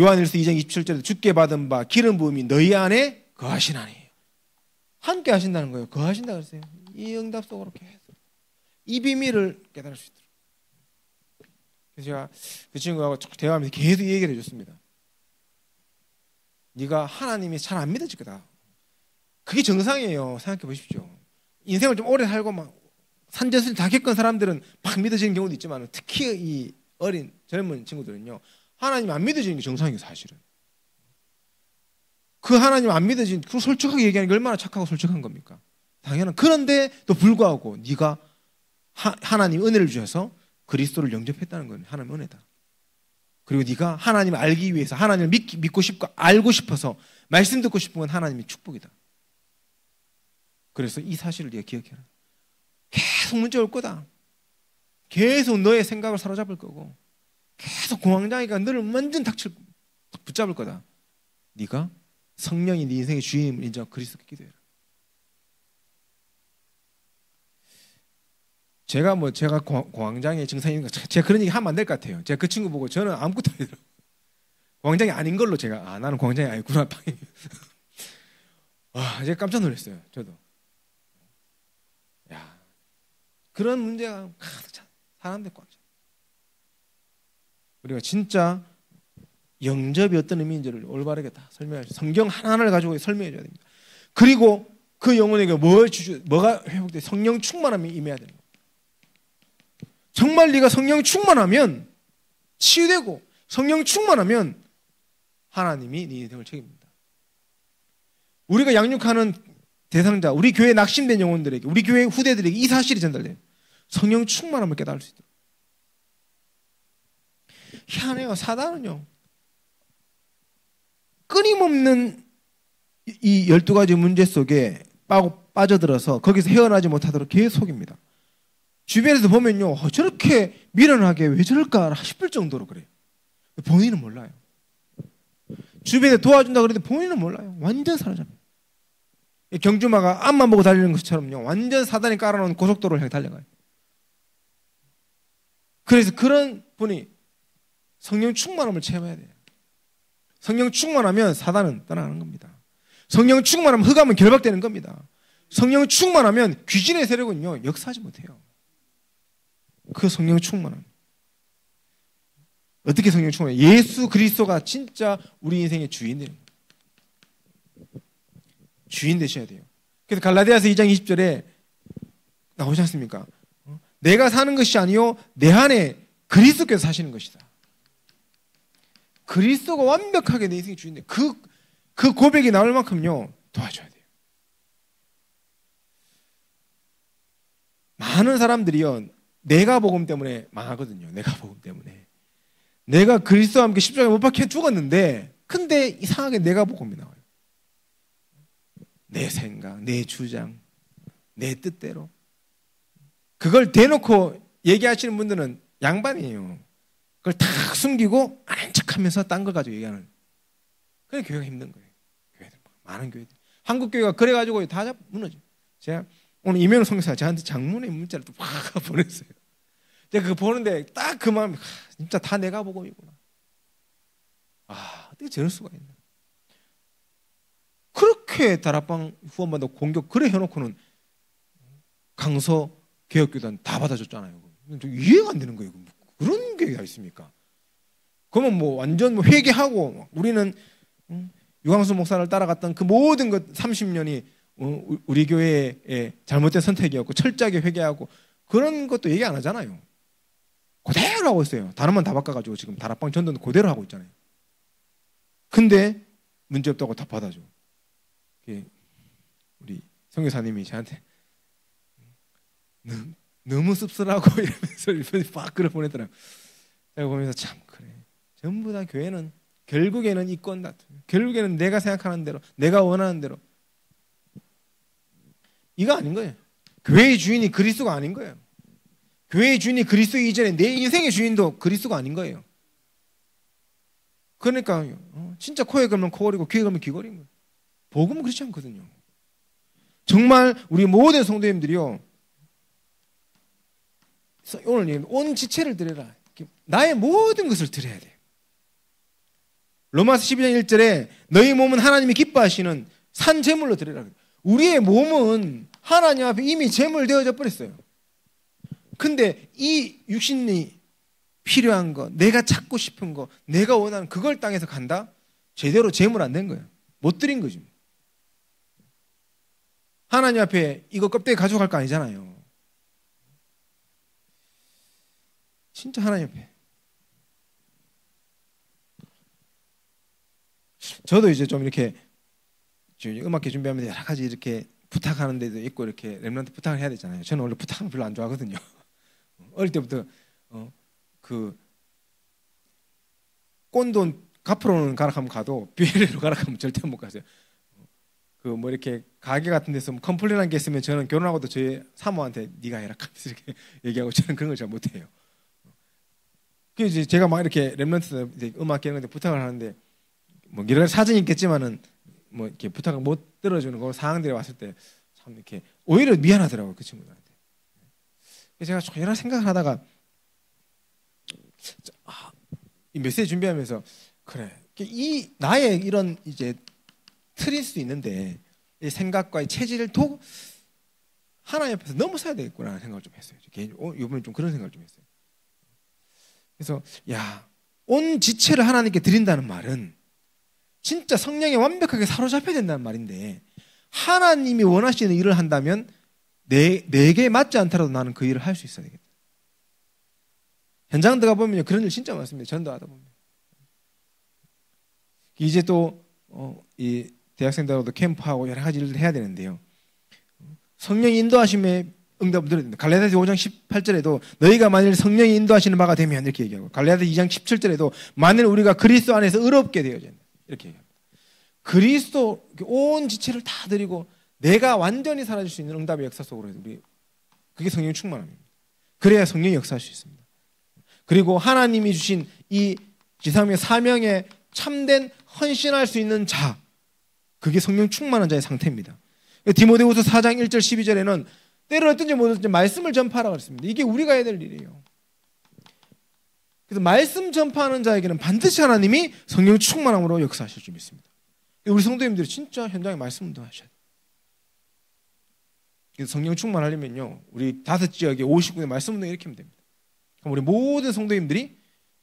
요한일서 2장 27절에 주께 받은 바 기름 부음이 너희 안에 거하시나니. 함께 하신다는 거예요. 거하신다 그랬어요. 이 응답 속으로 계속 이 비밀을 깨달을 수 있도록. 그래서 제가 그 친구하고 대화하면서 계속 이 얘기를 해줬습니다. 네가 하나님이 잘 안 믿어질 거다. 그게 정상이에요. 생각해 보십시오. 인생을 좀 오래 살고 막 산전수전 다 겪은 사람들은 막 믿어지는 경우도 있지만 특히 이 어린 젊은 친구들은요 하나님 안 믿어지는 게 정상이에요. 사실은 그 하나님 안 믿어지는 그 솔직하게 얘기하는 게 얼마나 착하고 솔직한 겁니까? 당연한. 그런데도 불구하고 네가 하나님 은혜를 주셔서 그리스도를 영접했다는 건 하나님의 은혜다. 그리고 네가 하나님을 알기 위해서 하나님을 믿고 싶고 알고 싶어서 말씀 듣고 싶은 건 하나님의 축복이다. 그래서 이 사실을 네가 기억해라. 계속 문제 올 거다. 계속 너의 생각을 사로잡을 거고 계속 공황장애가 너를 완전 붙잡을 거다. 네가 성령이 네 인생의 주인임을 인정하고 그리스도께 기도해라. 제가 공황장애 증상이니까 제가 그런 얘기 하면 안 될 것 같아요. 제가 그 친구 보고 저는 아무것도 아니더라고요. 공황장애 아닌 걸로 제가 나는 공황장애 아니구나. 와, 제가 깜짝 놀랐어요. 저도. 야, 그런 문제가 가득 차. 사람들 꽉 차. 우리가 진짜 영접이 어떤 의미인지를 올바르게 다 설명할 수. 성경 하나하나를 가지고 설명해 줘야 됩니다. 그리고 그 영혼에게 뭐가 회복돼? 성령 충만함이 임해야 되는 거예요. 정말 네가 성령 충만하면 치유되고 성령 충만하면 하나님이 네 인생을 책임집니다. 우리가 양육하는 대상자, 우리 교회에 낙심된 영혼들에게, 우리 교회 후대들에게 이 사실이 전달돼요. 성령 충만함을 깨달을 수 있도록. 희한해요. 사단은요 끊임없는 이 12가지 문제 속에 빠져들어서 거기서 헤어나지 못하도록 계속 속입니다. 주변에서 보면요 저렇게 미련하게 왜 저럴까 싶을 정도로 그래요. 본인은 몰라요. 주변에 도와준다 그러는데 본인은 몰라요. 완전 사로잡혀요. 경주마가 앞만 보고 달리는 것처럼요 완전 사단이 깔아놓은 고속도로를 향해 달려가요. 그래서 그런 분이 성령 충만함을 체험해야 돼요. 성령 충만하면 사단은 떠나는 겁니다. 성령 충만하면 흑암은 결박되는 겁니다. 성령 충만하면 귀신의 세력은요 역사하지 못해요. 그 성령 충만함. 어떻게 성령 충만해요? 예수 그리스도가 진짜 우리 인생의 주인 되는 거예요. 주인 되셔야 돼요. 그래서 갈라디아서 2장 20절에 나오지 않습니까? 내가 사는 것이 아니요 내 안에 그리스도께서 사시는 것이다. 그리스도가 완벽하게 내 인생의 주인데 그 고백이 나올 만큼요 도와줘야 돼요. 많은 사람들이요 내가 복음 때문에 망하거든요. 내가 복음 때문에 내가 그리스도와 함께 십자가에 못 박혀 죽었는데 근데 이상하게 내가 복음이 나와요. 내 생각, 내 주장, 내 뜻대로 그걸 대놓고 얘기하시는 분들은 양반이에요. 그걸 탁 숨기고 아는 척하면서 딴 걸 가지고 얘기하는. 그래 교회가 힘든 거예요. 교회들 많은 교회들. 한국 교회가 그래가지고 다 무너져. 제가 오늘 이면호 선교사가 저한테 장문의 문자를 또 확 보냈어요. 제가 그거 보는데 딱 그 마음이 진짜 다 내가 복음이구나. 아 어떻게 저럴 수가 있나. 그렇게 다락방 후원받아 공격 그래 해놓고는 강서 개혁교단 다 받아줬잖아요. 이해가 안 되는 거예요. 그런 교회가 있습니까? 그러면 뭐 완전 회개하고 우리는 유광수 목사를 따라갔던 그 모든 것 30년이 우리 교회의 잘못된 선택이었고 철저하게 회개하고 그런 것도 얘기 안 하잖아요. 그대로 하고 있어요. 단어만 다 바꿔가지고 지금 다락방 전도는 그대로 하고 있잖아요. 근데 문제없다고 다 받아줘. 우리 선교사님이 저한테 너무 씁쓸하고 이러면서 막 글을 보내더라고요. 제가 보면서 참 그래. 전부 다 교회는 결국에는 이권 다툼. 결국에는 내가 생각하는 대로 내가 원하는 대로. 이거 아닌 거예요. 교회의 주인이 그리스도가 아닌 거예요. 교회의 주인이 그리스도 이전에 내 인생의 주인도 그리스도가 아닌 거예요. 그러니까 진짜 코에 걸면 코걸이고 귀에 걸면 귀걸인 거예요. 복음은 그렇지 않거든요. 정말 우리 모든 성도님들이요. 오늘 온 지체를 드려라. 나의 모든 것을 드려야 돼요. 로마서 12장 1절에 너희 몸은 하나님이 기뻐하시는 산 제물로 드리라. 우리의 몸은 하나님 앞에 이미 제물 되어져 버렸어요. 근데 이 육신이 필요한 거, 내가 찾고 싶은 거, 내가 원하는 그걸 땅에서 간다? 제대로 제물 안 된 거예요. 못 드린 거지. 하나님 앞에 이거 껍데기 가져갈 거 아니잖아요. 진짜 하나님 앞에. 저도 이제 좀 이렇게 음악회 준비하면서 여러 가지 이렇게 부탁하는 데도 있고 이렇게 렘넌트 부탁을 해야 되잖아요. 저는 원래 부탁은 별로 안 좋아하거든요. 어릴 때부터 그 꼰돈 갚으러는 가락하면 가도 비엘로 가락하면 절대 못 가세요. 그 뭐 이렇게 가게 같은 데서 뭐 컴플레인한 게 있으면 저는 결혼하고도 저희 사모한테 네가 해라 하면서 이렇게 얘기하고 저는 그런 걸 잘 못해요. 그 이제 제가 막 이렇게 렘넌트 이제 음악 하는데 부탁을 하는데 뭐 여러 가지 사정이 있겠지만은 뭐 이렇게 부탁을 못 들어주는 그 상황들이 왔을 때 참 이렇게 오히려 미안하더라고요 그 친구들한테. 제가 여러 생각을 하다가 이 메시지 준비하면서 그래 이 나의 이런 이제 틀일 수 있는데 이 생각과 이 체질을 도 하나님 옆에서 넘어서야 되겠구나 생각을 좀 했어요. 이번에 좀 그런 생각을 좀 했어요. 그래서 온 지체를 하나님께 드린다는 말은 진짜 성령에 완벽하게 사로잡혀야 된다는 말인데 하나님이 원하시는 일을 한다면 내게 맞지 않더라도 나는 그 일을 할 수 있어야 되겠다. 현장 들어가 보면 그런 일 진짜 많습니다. 전도하다 보면. 이제 또 이 대학생들하고도 캠프하고 여러 가지 일을 해야 되는데요. 성령이 인도하심에 응답을 드려야 됩니다. 갈라디아서 5장 18절에도 너희가 만일 성령이 인도하시는 바가 되면 이렇게 얘기하고 갈라디아서 2장 17절에도 만일 우리가 그리스도 안에서 의롭게 되어야 된다. 이렇게 얘기합니다. 그리스도 온 지체를 다 드리고 내가 완전히 사라질 수 있는 응답의 역사 속으로 우리 그게 성령 충만함입니다. 그래야 성령이 역사할 수 있습니다. 그리고 하나님이 주신 이 지상의 사명에 참된 헌신할 수 있는 자 그게 성령 충만한 자의 상태입니다. 디모데후서 4장 1절 12절에는 때를 어떤지 못했든지 말씀을 전파하라고 했습니다. 이게 우리가 해야 될 일이에요. 그래서 말씀 전파하는 자에게는 반드시 하나님이 성령 충만함으로 역사하실 줄 믿습니다. 우리 성도님들이 진짜 현장에 말씀 운동하셔야 돼요. 그래서 성령 충만하려면요, 우리 5지역에 59개 말씀 운동 이렇게 하면 됩니다. 그럼 우리 모든 성도님들이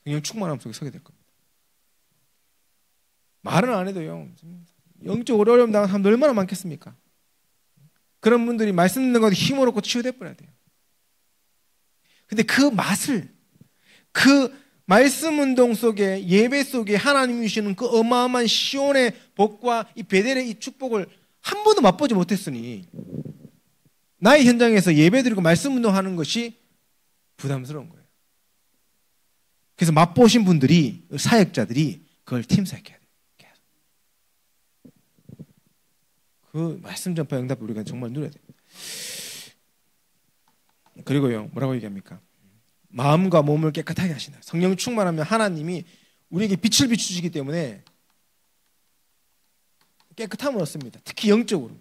성령 충만함 속에 서게 될 겁니다. 말은 안 해도요, 영적으로 어려움 당한 사람들 얼마나 많겠습니까? 그런 분들이 말씀 듣는 것에 힘을 얻고 치유돼 버려야 돼요. 근데 그 맛을, 그 말씀 운동 속에, 예배 속에 하나님이 주시는 그 어마어마한 시온의 복과 이 베델의 이 축복을 한 번도 맛보지 못했으니 나의 현장에서 예배 드리고 말씀 운동하는 것이 부담스러운 거예요. 그래서 맛보신 분들이, 사역자들이 그걸 팀사역해야 돼요. 그 말씀 전파 응답 우리가 정말 누려야 됩니다. 그리고요, 뭐라고 얘기합니까? 마음과 몸을 깨끗하게 하시나. 성령 충만하면 하나님이 우리에게 빛을 비추시기 때문에 깨끗함을 얻습니다. 특히 영적으로.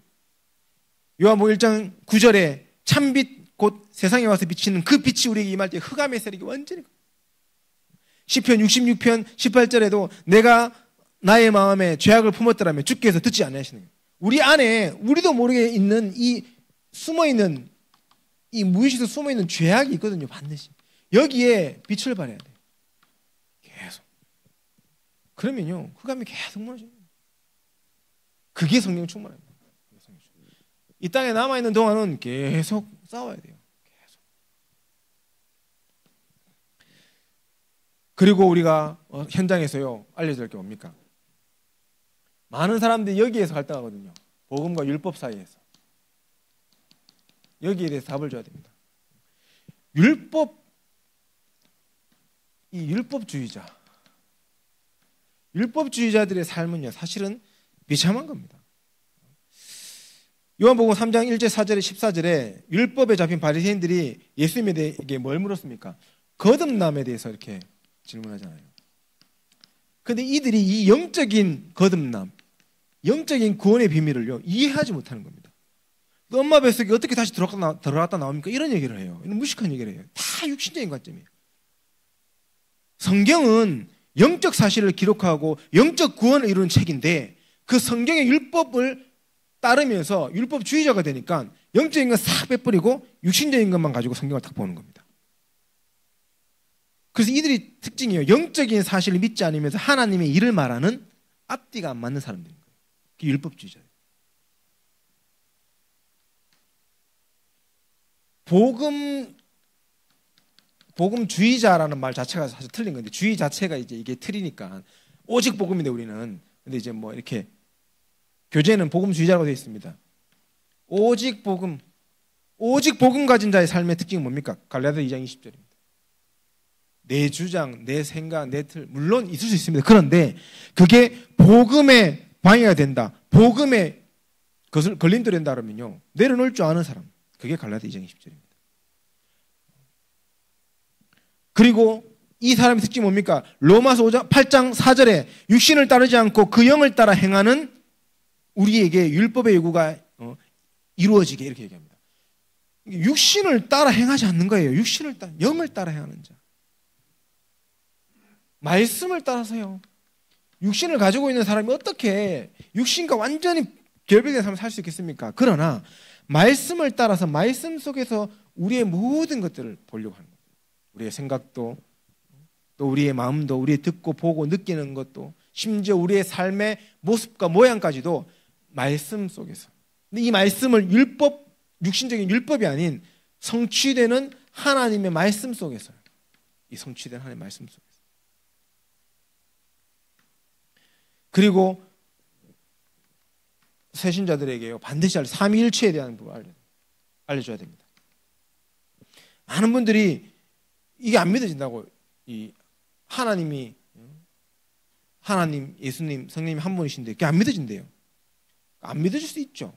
요한복음 1장 9절에 참빛 곧 세상에 와서 비치는 그 빛이 우리에게 임할 때 흑암의 세력이 완전히, 시편 66편 18절에도 내가 나의 마음에 죄악을 품었더라면 주께서 듣지 않으시는 거예요. 우리 안에 우리도 모르게 있는 이 숨어있는, 이 무의식에서 숨어있는 죄악이 있거든요. 반드시 여기에 빛을 발해야 돼요. 계속. 그러면요, 흑암이 계속 무너져요. 그게 성령 충만합니다. 이 땅에 남아있는 동안은 계속 싸워야 돼요. 계속. 그리고 우리가 현장에서요, 알려줄 게 뭡니까? 많은 사람들이 여기에서 갈등하거든요. 복음과 율법 사이에서. 여기에 대해서 답을 줘야 됩니다. 율법주의자들의 삶은요, 사실은 비참한 겁니다. 요한복음 3장 1절 4절에 14절에 율법에 잡힌 바리새인들이 예수님에게 뭘 물었습니까? 거듭남에 대해서 이렇게 질문하잖아요. 그런데 이들이 이 영적인 거듭남, 영적인 구원의 비밀을요, 이해하지 못하는 겁니다. 엄마 뱃속에 어떻게 다시 들어갔다 나옵니까? 이런 얘기를 해요. 이런 무식한 얘기를 해요. 다 육신적인 관점이에요. 성경은 영적 사실을 기록하고 영적 구원을 이루는 책인데, 그 성경의 율법을 따르면서 율법주의자가 되니까 영적인 건 싹 빼버리고 육신적인 것만 가지고 성경을 딱 보는 겁니다. 그래서 이들이 특징이에요. 영적인 사실을 믿지 않으면서 하나님의 일을 말하는 앞뒤가 안 맞는 사람들인 거예요. 그게 율법주의자예요. 복음주의자라는 말 자체가 사실 틀린 건데, 주의 자체가 이제 이게 틀이니까 오직 복음인데 우리는, 근데 이제 뭐 이렇게 교재는 복음주의자라고 되어 있습니다. 오직 복음 가진 자의 삶의 특징은 뭡니까? 갈라디아 2장 20절입니다. 내 주장, 내 생각, 내 틀, 물론 있을 수 있습니다. 그런데 그게 복음의 방해가 된다, 복음의 것을 걸림돌이 된다 그러면요, 내려놓을 줄 아는 사람, 그게 갈라디아 2장 20절입니다. 그리고 이 사람의 특징이 뭡니까? 로마서 8장 4절에 육신을 따르지 않고 그 영을 따라 행하는 우리에게 율법의 요구가 이루어지게, 이렇게 얘기합니다. 육신을 따라 행하지 않는 거예요. 영을 따라 행하는 자. 말씀을 따라서요. 육신을 가지고 있는 사람이 어떻게 육신과 완전히 결별된 삶을 살 수 있겠습니까? 그러나 말씀을 따라서 말씀 속에서 우리의 모든 것들을 보려고 하는 거예요. 우리의 생각도, 또 우리의 마음도, 우리의 듣고 보고 느끼는 것도, 심지어 우리의 삶의 모습과 모양까지도 말씀 속에서. 근데 이 말씀을 육신적인 율법이 아닌 성취되는 하나님의 말씀 속에서, 이 성취된 하나님의 말씀 속에서. 그리고 새신자들에게요, 반드시 삼위일체에 대한 부분을 알려줘야 됩니다. 많은 분들이 이게 안 믿어진다고, 이 하나님, 예수님, 성령님 한 분이신데 그게 안 믿어진대요. 안 믿어질 수 있죠.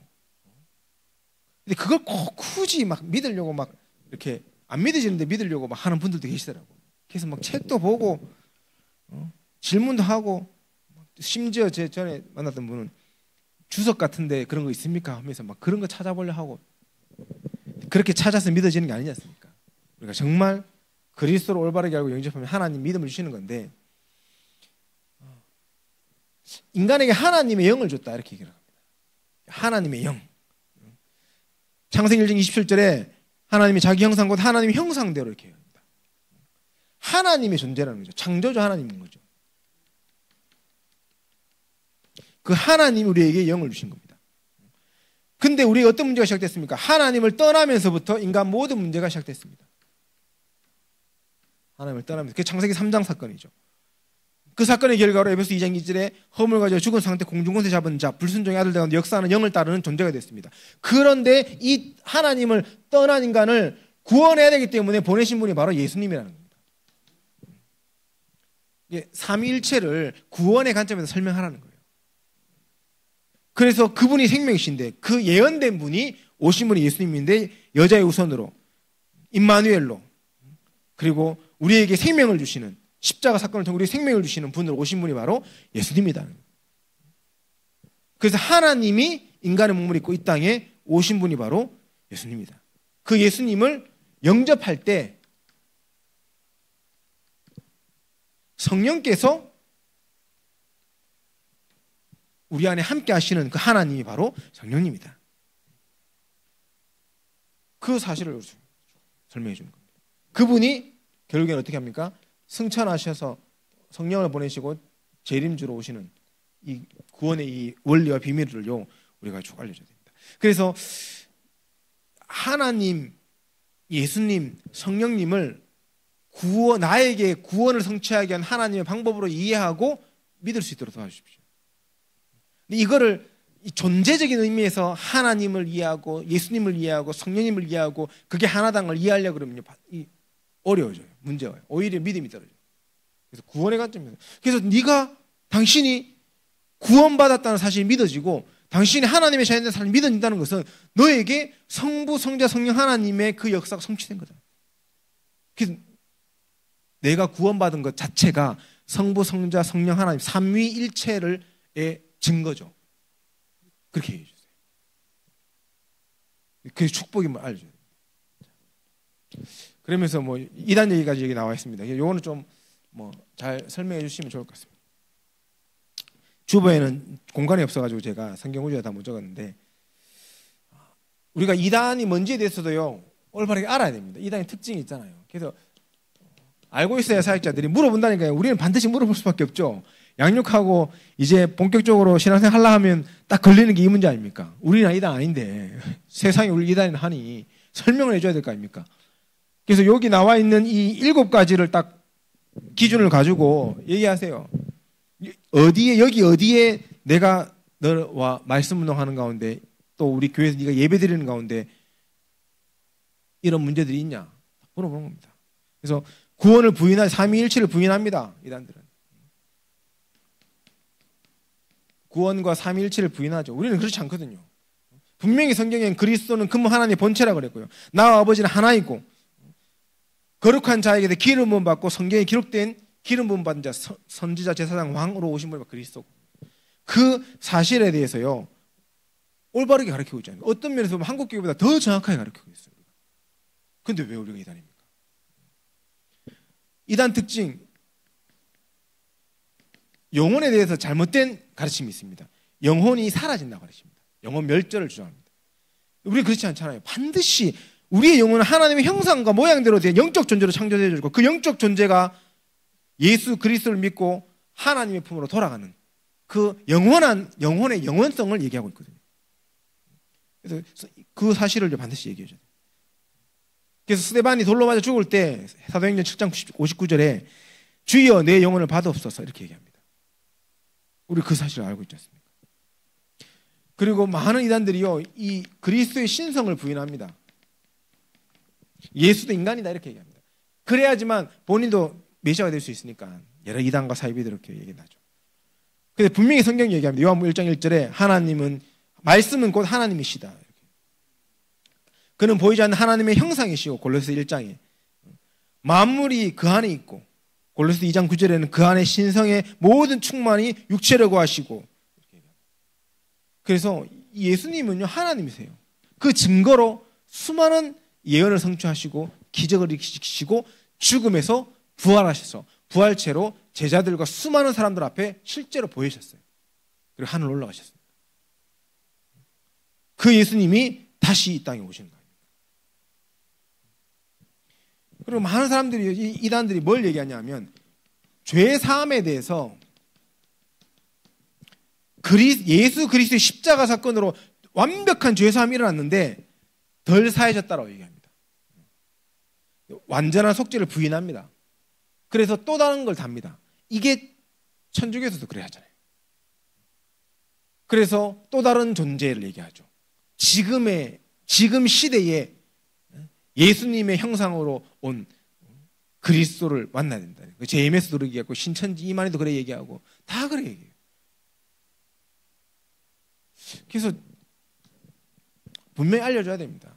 근데 그걸 꼭 굳이 막 믿으려고 막 이렇게 안 믿어지는데 믿으려고 막 하는 분들도 계시더라고. 그래서 막 책도 보고 질문도 하고, 심지어 제 전에 만났던 분은 주석 같은데 그런 거 있습니까? 하면서 막 그런 거 찾아보려 하고, 그렇게 찾아서 믿어지는 게 아니지 않습니까? 우리가 정말 그리스도를 올바르게 알고 영접하면 하나님 믿음을 주시는 건데, 인간에게 하나님의 영을 줬다 이렇게 얘기를 합니다. 하나님의 영. 창세기 1장 27절에 하나님이 자기 형상 곧 하나님의 형상대로 이렇게 합니다. 하나님의 존재라는 거죠. 창조주 하나님인 거죠. 그 하나님이 우리에게 영을 주신 겁니다. 근데 우리가 어떤 문제가 시작됐습니까? 하나님을 떠나면서부터 인간 모든 문제가 시작됐습니다. 하나님을 떠나면서. 그게 창세기 3장 사건이죠. 그 사건의 결과로 에베소 2장 2절에 허물을 가지고 죽은 상태 공중권세 잡은 자, 불순종의 아들 되어 역사하는 영을 따르는 존재가 됐습니다. 그런데 이 하나님을 떠난 인간을 구원해야 되기 때문에 보내신 분이 바로 예수님이라는 겁니다. 삼위일체를 구원의 관점에서 설명하라는 거예요. 그래서 그분이 생명이신데 그 예언된 분이 오신 분이 예수님인데 여자의 우선으로 임마누엘로 그리고 우리에게 생명을 주시는 십자가 사건을 통해 우리에게 생명을 주시는 분으로 오신 분이 바로 예수님이다. 그래서 하나님이 인간의 몸을 입고 이 땅에 오신 분이 바로 예수님이다. 그 예수님을 영접할 때 성령께서 우리 안에 함께 하시는 그 하나님이 바로 성령님이다. 그 사실을 설명해 주는 겁니다. 그분이 결국에는 어떻게 합니까? 승천하셔서 성령을 보내시고 재림주로 오시는 이 구원의 이 원리와 비밀을요 우리가 쭉 알려줘야 됩니다. 그래서 하나님, 예수님, 성령님을 나에게 구원을 성취하게 한 하나님의 방법으로 이해하고 믿을 수 있도록 도와주십시오. 근데 이거를 존재적인 의미에서 하나님을 이해하고 예수님을 이해하고 성령님을 이해하고 그게 하나다는 걸 이해하려고 그러면 어려워져요. 문제와요. 오히려 믿음이 떨어져요. 그래서 구원의 관점에서. 그래서 당신이 구원받았다는 사실이 믿어지고 당신이 하나님의 자녀된 사람이 믿어진다는 것은 너에게 성부, 성자, 성령 하나님의 그 역사가 성취된 거다. 그래서 내가 구원받은 것 자체가 성부, 성자, 성령 하나님 삼위일체의 증거죠. 그렇게 얘기해 주세요. 그 축복이 뭐 알려줘요. 그러면서 뭐 이단 얘기까지 여기 나와 있습니다. 요거는 좀 뭐 잘 설명해 주시면 좋을 것 같습니다. 주보에는 공간이 없어가지고 제가 성경 구조에 다 못 적었는데 우리가 이단이 뭔지에 대해서도요 올바르게 알아야 됩니다. 이단의 특징이 있잖아요. 그래서 알고 있어야 사역자들이 물어본다니까요. 우리는 반드시 물어볼 수밖에 없죠. 양육하고 이제 본격적으로 신앙생활 하려 하면 딱 걸리는 게 이 문제 아닙니까? 우리는 이단 아닌데 세상에 우리 이단이 하니 설명을 해줘야 될 거 아닙니까? 그래서 여기 나와 있는 이 7가지를 딱 기준을 가지고 얘기하세요. 여기 어디에 내가 너와 말씀 운동하는 가운데 또 우리 교회에서 네가 예배 드리는 가운데 이런 문제들이 있냐 물어보는 겁니다. 그래서 구원을 부인한 삼위일체를 부인합니다. 이단들은 구원과 삼위일체를 부인하죠. 우리는 그렇지 않거든요. 분명히 성경엔 그리스도는 근본 하나님의 본체라고 그랬고요. 나와 아버지는 하나이고 거룩한 자에게 기름 부음 받고 성경에 기록된 기름 부음 받은 자 선지자 제사장 왕으로 오신 분이 그리스도고 그 사실에 대해서요 올바르게 가르치고 있잖아요. 어떤 면에서 보면 한국 교회보다 더 정확하게 가르치고 있어요. 그런데 왜 우리가 이단입니까? 이단 특징 영혼에 대해서 잘못된 가르침이 있습니다. 영혼이 사라진다고 가르칩니다. 영혼 멸절을 주장합니다. 우리 그렇지 않잖아요. 반드시 우리의 영혼은 하나님의 형상과 모양대로 된 영적 존재로 창조되어지고 그 영적 존재가 예수 그리스도를 믿고 하나님의 품으로 돌아가는 그 영혼의 영원성을 얘기하고 있거든요. 그래서 그 사실을 반드시 얘기해 줘야 돼요. 그래서 스데반이 돌로 맞아 죽을 때 사도행전 7장 59절에 주여 내 영혼을 받아옵소서 이렇게 얘기합니다. 우리 그 사실을 알고 있지 않습니까? 그리고 많은 이단들이요 이 그리스도의 신성을 부인합니다. 예수도 인간이다 이렇게 얘기합니다. 그래야지만 본인도 메시아가 될 수 있으니까 여러 이단과 사이비들 이렇게 얘기하죠. 근데 분명히 성경이 얘기합니다. 요한복음 1장 1절에 하나님은 말씀은 곧 하나님이시다. 이렇게. 그는 보이지 않는 하나님의 형상이시고 골로새 1장에 만물이 그 안에 있고 골로새 2장 9절에는 그 안에 신성의 모든 충만이 육체를 구하시고 그래서 예수님은요 하나님이세요. 그 증거로 수많은 예언을 성취하시고 기적을 일으키시고 죽음에서 부활하셔서 부활체로 제자들과 수많은 사람들 앞에 실제로 보이셨어요. 그리고 하늘 올라가셨습니다. 그 예수님이 다시 이 땅에 오시는 거예요. 그리고 많은 사람들이, 이단들이 뭘 얘기하냐면 죄 사함에 대해서 예수 그리스도의 십자가 사건으로 완벽한 죄 사함이 일어났는데 덜 사해졌다라고 얘기합니다. 완전한 속죄를 부인합니다. 그래서 또 다른 걸 답니다. 이게 천주교에서도 그래 하잖아요. 그래서 또 다른 존재를 얘기하죠. 지금 시대에 예수님의 형상으로 온 그리스도를 만나야 된다. JMS도 그렇게 얘기하고 신천지 이만희도 그래 얘기하고 다 그래 얘기해요. 그래서 분명히 알려줘야 됩니다.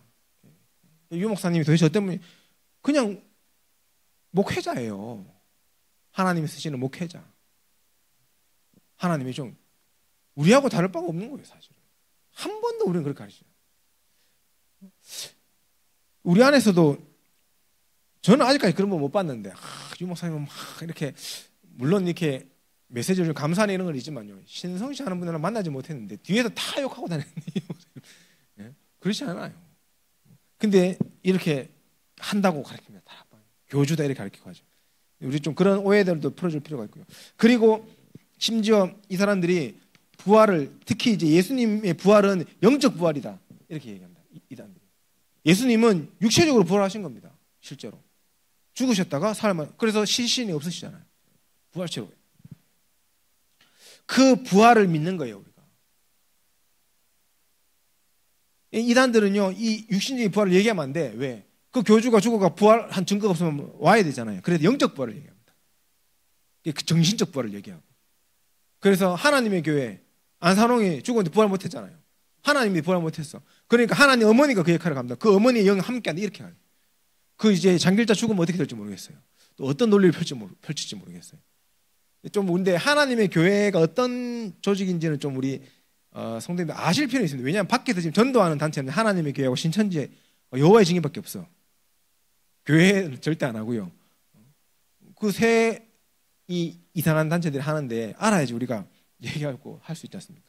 유 목사님이 도대체 어떤 분이 그냥 목회자예요. 하나님이 쓰시는 목회자. 하나님이 좀 우리하고 다를 바가 없는 거예요, 사실은. 한 번도 우리는 그렇게 가르치죠. 우리 안에서도 저는 아직까지 그런 거 못 봤는데 유 목사님은 막 이렇게 물론 이렇게 메시지를 좀 감사하는 이런 건 있지만요. 신성시 하는 분들은 만나지 못했는데 뒤에서 다 욕하고 다니는 네? 그렇지 않아요. 근데 이렇게 한다고 가르칩니다. 다 교주다 이렇게 가르치고 하죠. 우리 좀 그런 오해들도 풀어줄 필요가 있고요. 그리고 심지어 이 사람들이 부활을 특히 이제 예수님의 부활은 영적 부활이다 이렇게 얘기합니다. 이단들이. 예수님은 육체적으로 부활하신 겁니다. 실제로 죽으셨다가 그래서 시신이 없으시잖아요. 부활체로. 그 부활을 믿는 거예요, 우리가. 이단들은요, 이 육신적인 부활을 얘기하면 안 돼. 왜? 그 교주가 죽어가 부활한 증거가 없으면 와야 되잖아요. 그래서 영적 부활을 얘기합니다. 그 정신적 부활을 얘기하고. 그래서 하나님의 교회, 안산홍이 죽었는데 부활 못했잖아요. 하나님이 부활 못했어. 그러니까 하나님 어머니가 그 역할을 합니다. 그 어머니의 영이 함께한다 이렇게 하요. 그 이제 장길자 죽으면 어떻게 될지 모르겠어요. 또 어떤 논리를 펼칠지 모르겠어요. 좀 근데 하나님의 교회가 어떤 조직인지는 좀 우리 성도님들 아실 필요가 있습니다. 왜냐하면 밖에서 지금 전도하는 단체는 하나님의 교회하고 신천지 여호와의 증인밖에 없어. 교회는 절대 안 하고요. 그 세 이상한 단체들이 하는데 알아야지 우리가 얘기하고 할 수 있지 않습니까?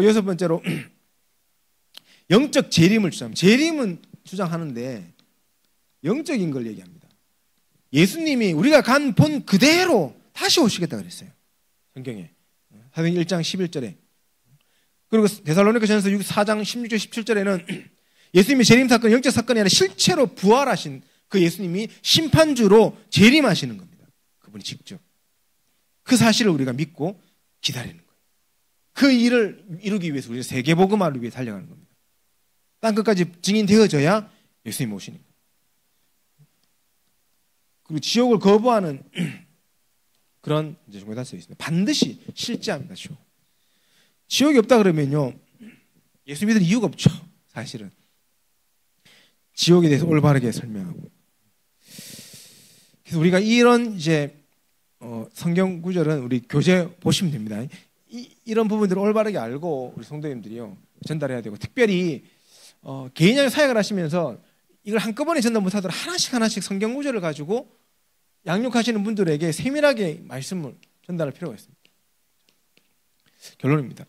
여섯 번째로 영적 재림을 주장합니다. 재림은 주장하는데 영적인 걸 얘기합니다. 예수님이 우리가 간 본 그대로 다시 오시겠다 그랬어요. 성경에 사도행 1장 11절에. 그리고 데살로니가전서 4장 16절 17절에는 예수님의 재림 사건 영적 사건이 아니라 실제로 부활하신 그 예수님이 심판주로 재림하시는 겁니다. 그분이 직접. 그 사실을 우리가 믿고 기다리는 거예요. 그 일을 이루기 위해서 우리는 세계복음화를 위해 달려가는 겁니다. 땅끝까지 증인되어져야 예수님이 오시는 거예요. 그리고 지옥을 거부하는 그런 종교단체가 있습니다. 반드시 실제합니다. 지옥이 없다 그러면요, 예수 믿을 이유가 없죠. 사실은 지옥에 대해서 올바르게 설명하고. 그래서 우리가 이런 이제 성경 구절은 우리 교재 보시면 됩니다. 이런 부분들을 올바르게 알고 우리 성도님들이요 전달해야 되고, 특별히 개인적인 사역을 하시면서 이걸 한꺼번에 전달 못하더라도 하나씩 성경 구절을 가지고 양육하시는 분들에게 세밀하게 말씀을 전달할 필요가 있습니다. 결론입니다.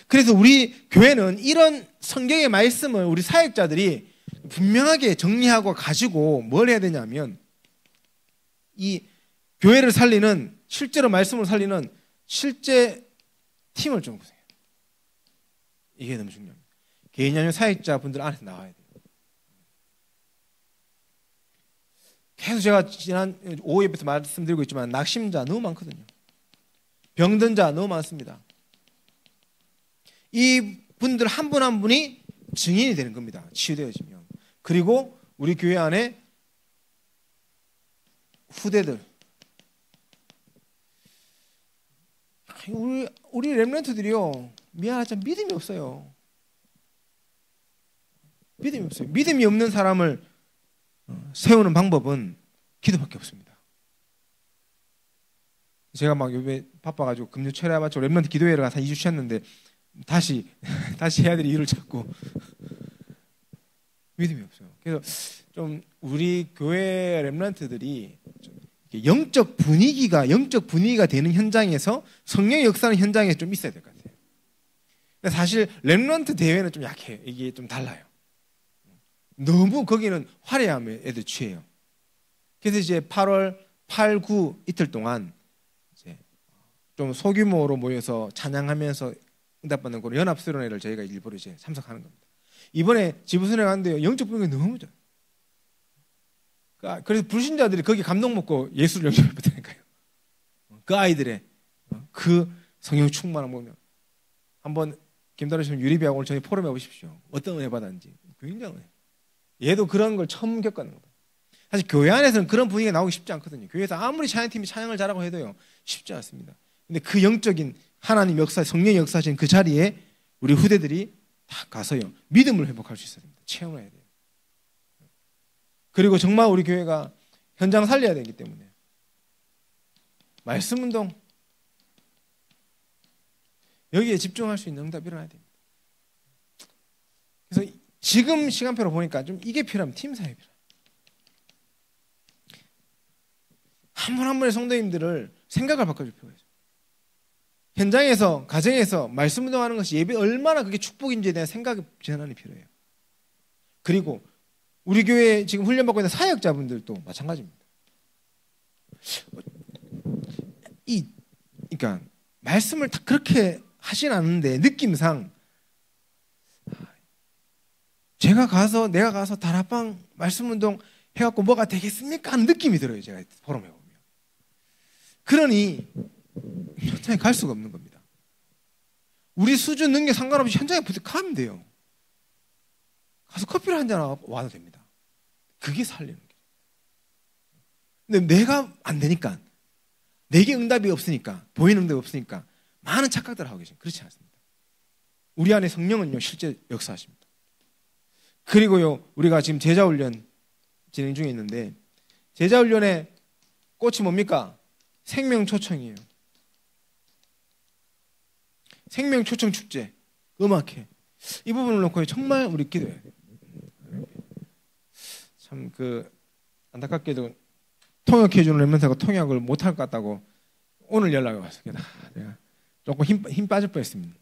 그래서 우리 교회는 이런 성경의 말씀을 우리 사역자들이 분명하게 정리하고 가지고 뭘 해야 되냐면 이 교회를 살리는, 실제로 말씀을 살리는 실제 팀을 좀 구성해요. 이게 너무 중요합니다. 개인이 아니면 사역자분들 안에서 나와야 돼요. 계속 제가 지난 5회부터 말씀드리고 있지만 낙심자 너무 많거든요. 병든 자 너무 많습니다. 이 분들 한 분 한 분이 증인이 되는 겁니다. 치유되어지면. 그리고 우리 교회 안에 후대들, 우리 렘넌트들이요, 미안하지만 믿음이 없어요. 믿음이 없어요. 믿음이 없는 사람을 세우는 방법은 기도밖에 없습니다. 제가 막 요새 바빠가지고 금요 철야 맞춰 렘넌트 기도회를 가서 2주 쉬었는데 다시 해야 될 이유를 찾고, 믿음이 없어요. 그래서 좀 우리 교회 렘넌트들이 영적 분위기가 되는 현장에서 성령의 역사하는 현장에 좀 있어야 될 것 같아요. 근데 사실 렘넌트 대회는 좀 약해요. 이게 좀 달라요. 너무 거기는 화려함에 애들 취해요. 그래서 이제 8월 8, 9 이틀 동안 이제 좀 소규모로 모여서 찬양하면서 응답받는 그런 연합수련회를 저희가 일부러 이제 참석하는 겁니다. 이번에 지부순회 갔는데요, 영적 분위기가 너무 좋아요. 그래서 불신자들이 거기 감동 먹고 예수를 영접했다니까요. 그 아이들의 그 성령 충만함 보면 한번 김다루 씨는 유리비하고 오늘 저희 포럼해 보십시오. 어떤 은혜 받았는지. 굉장히 얘도 그런 걸 처음 겪는 거예요. 사실 교회 안에서는 그런 분위기가 나오기 쉽지 않거든요. 교회에서 아무리 찬양팀이 찬양을 잘하고 해도요, 쉽지 않습니다. 근데 그 영적인 하나님 역사, 성령의 역사하신 그 자리에 우리 후대들이 다 가서요, 믿음을 회복할 수 있어야 됩니다. 체험을 해야 돼요. 그리고 정말 우리 교회가 현장 살려야 되기 때문에 말씀 운동, 여기에 집중할 수 있는 응답이 일어나야 됩니다. 그래서 지금 시간표로 보니까 좀 이게 필요하면 팀 사역이 필요해요. 한 분 한 분의 성도님들을 생각을 바꿔줄 필요가 있어요. 현장에서, 가정에서 말씀 운동하는 것이 예배 얼마나 그게 축복인지에 대한 생각의 전환이 필요해요. 그리고 우리 교회에 지금 훈련받고 있는 사역자분들도 마찬가지입니다. 그러니까 말씀을 다 그렇게 하진 않는데 느낌상 내가 가서 다락방 말씀 운동 해갖고 뭐가 되겠습니까? 하는 느낌이 들어요. 제가 포럼에 보면. 그러니 현장에 갈 수가 없는 겁니다. 우리 수준 능력 상관없이 현장에 가면 돼요. 가서 커피를 한잔 와도 됩니다. 그게 살리는 거예요. 근데 내가 안 되니까, 내게 응답이 없으니까, 보이는 응답이 없으니까 많은 착각들을 하고 계십니다. 그렇지 않습니다. 우리 안에 성령은요, 실제 역사하십니다. 그리고요, 우리가 지금 제자훈련 진행 중에 있는데, 제자훈련의 꽃이 뭡니까? 생명초청이에요. 생명초청 축제, 음악회. 이 부분을 놓고 정말 우리 기도해야 돼요. 참 안타깝게도 통역해주는 렘넌트가 통역을 못할 것 같다고 오늘 연락이 왔어요. 내가 조금 힘 빠질 뻔했습니다.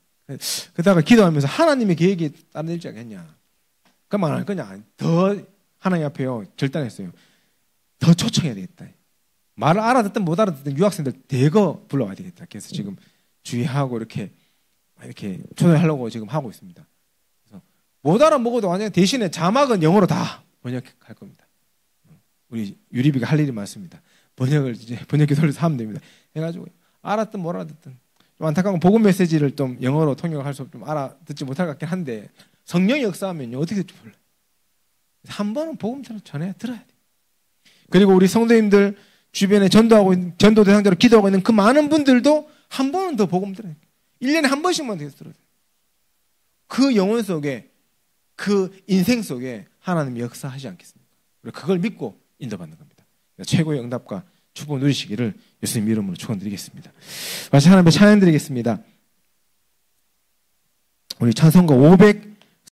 그러다가 기도하면서 하나님의 계획이 다른 일지 않겠냐. 그만 안 할 거냐. 더 하나님 앞에요, 결단했어요. 더 초청해야 되겠다. 말을 알아듣든 못 알아듣든 유학생들 대거 불러와야 되겠다. 그래서 지금 주의하고 이렇게 초대하려고 지금 하고 있습니다. 그래서 못 알아먹어도 완전 대신에 자막은 영어로 다 번역할 겁니다. 우리 유리비가 할 일이 많습니다. 번역기 돌려서 하면 됩니다. 해가지고 알았든 못 알아듣든, 좀 안타까운 복음 메시지를 좀 영어로 통역할 수 좀 알아듣지 못할 것 같긴 한데, 성령의 역사하면요 어떻게 될지 몰라요. 한 번은 복음 전해 들어야 돼요. 그리고 우리 성도님들 주변에 전도 대상자로 기도하고 있는 그 많은 분들도 한 번은 더 복음 들어야 돼요. 1년에 한 번씩만 더 들어야 돼요. 그 영혼 속에, 그 인생 속에 하나님이 역사하지 않겠습니까? 그리고 그걸 믿고 인도받는 겁니다. 최고의 응답과 축복을 누리시기를 예수님 이름으로 축원드리겠습니다. 다시 하나님께 찬양 드리겠습니다. 우리 찬송가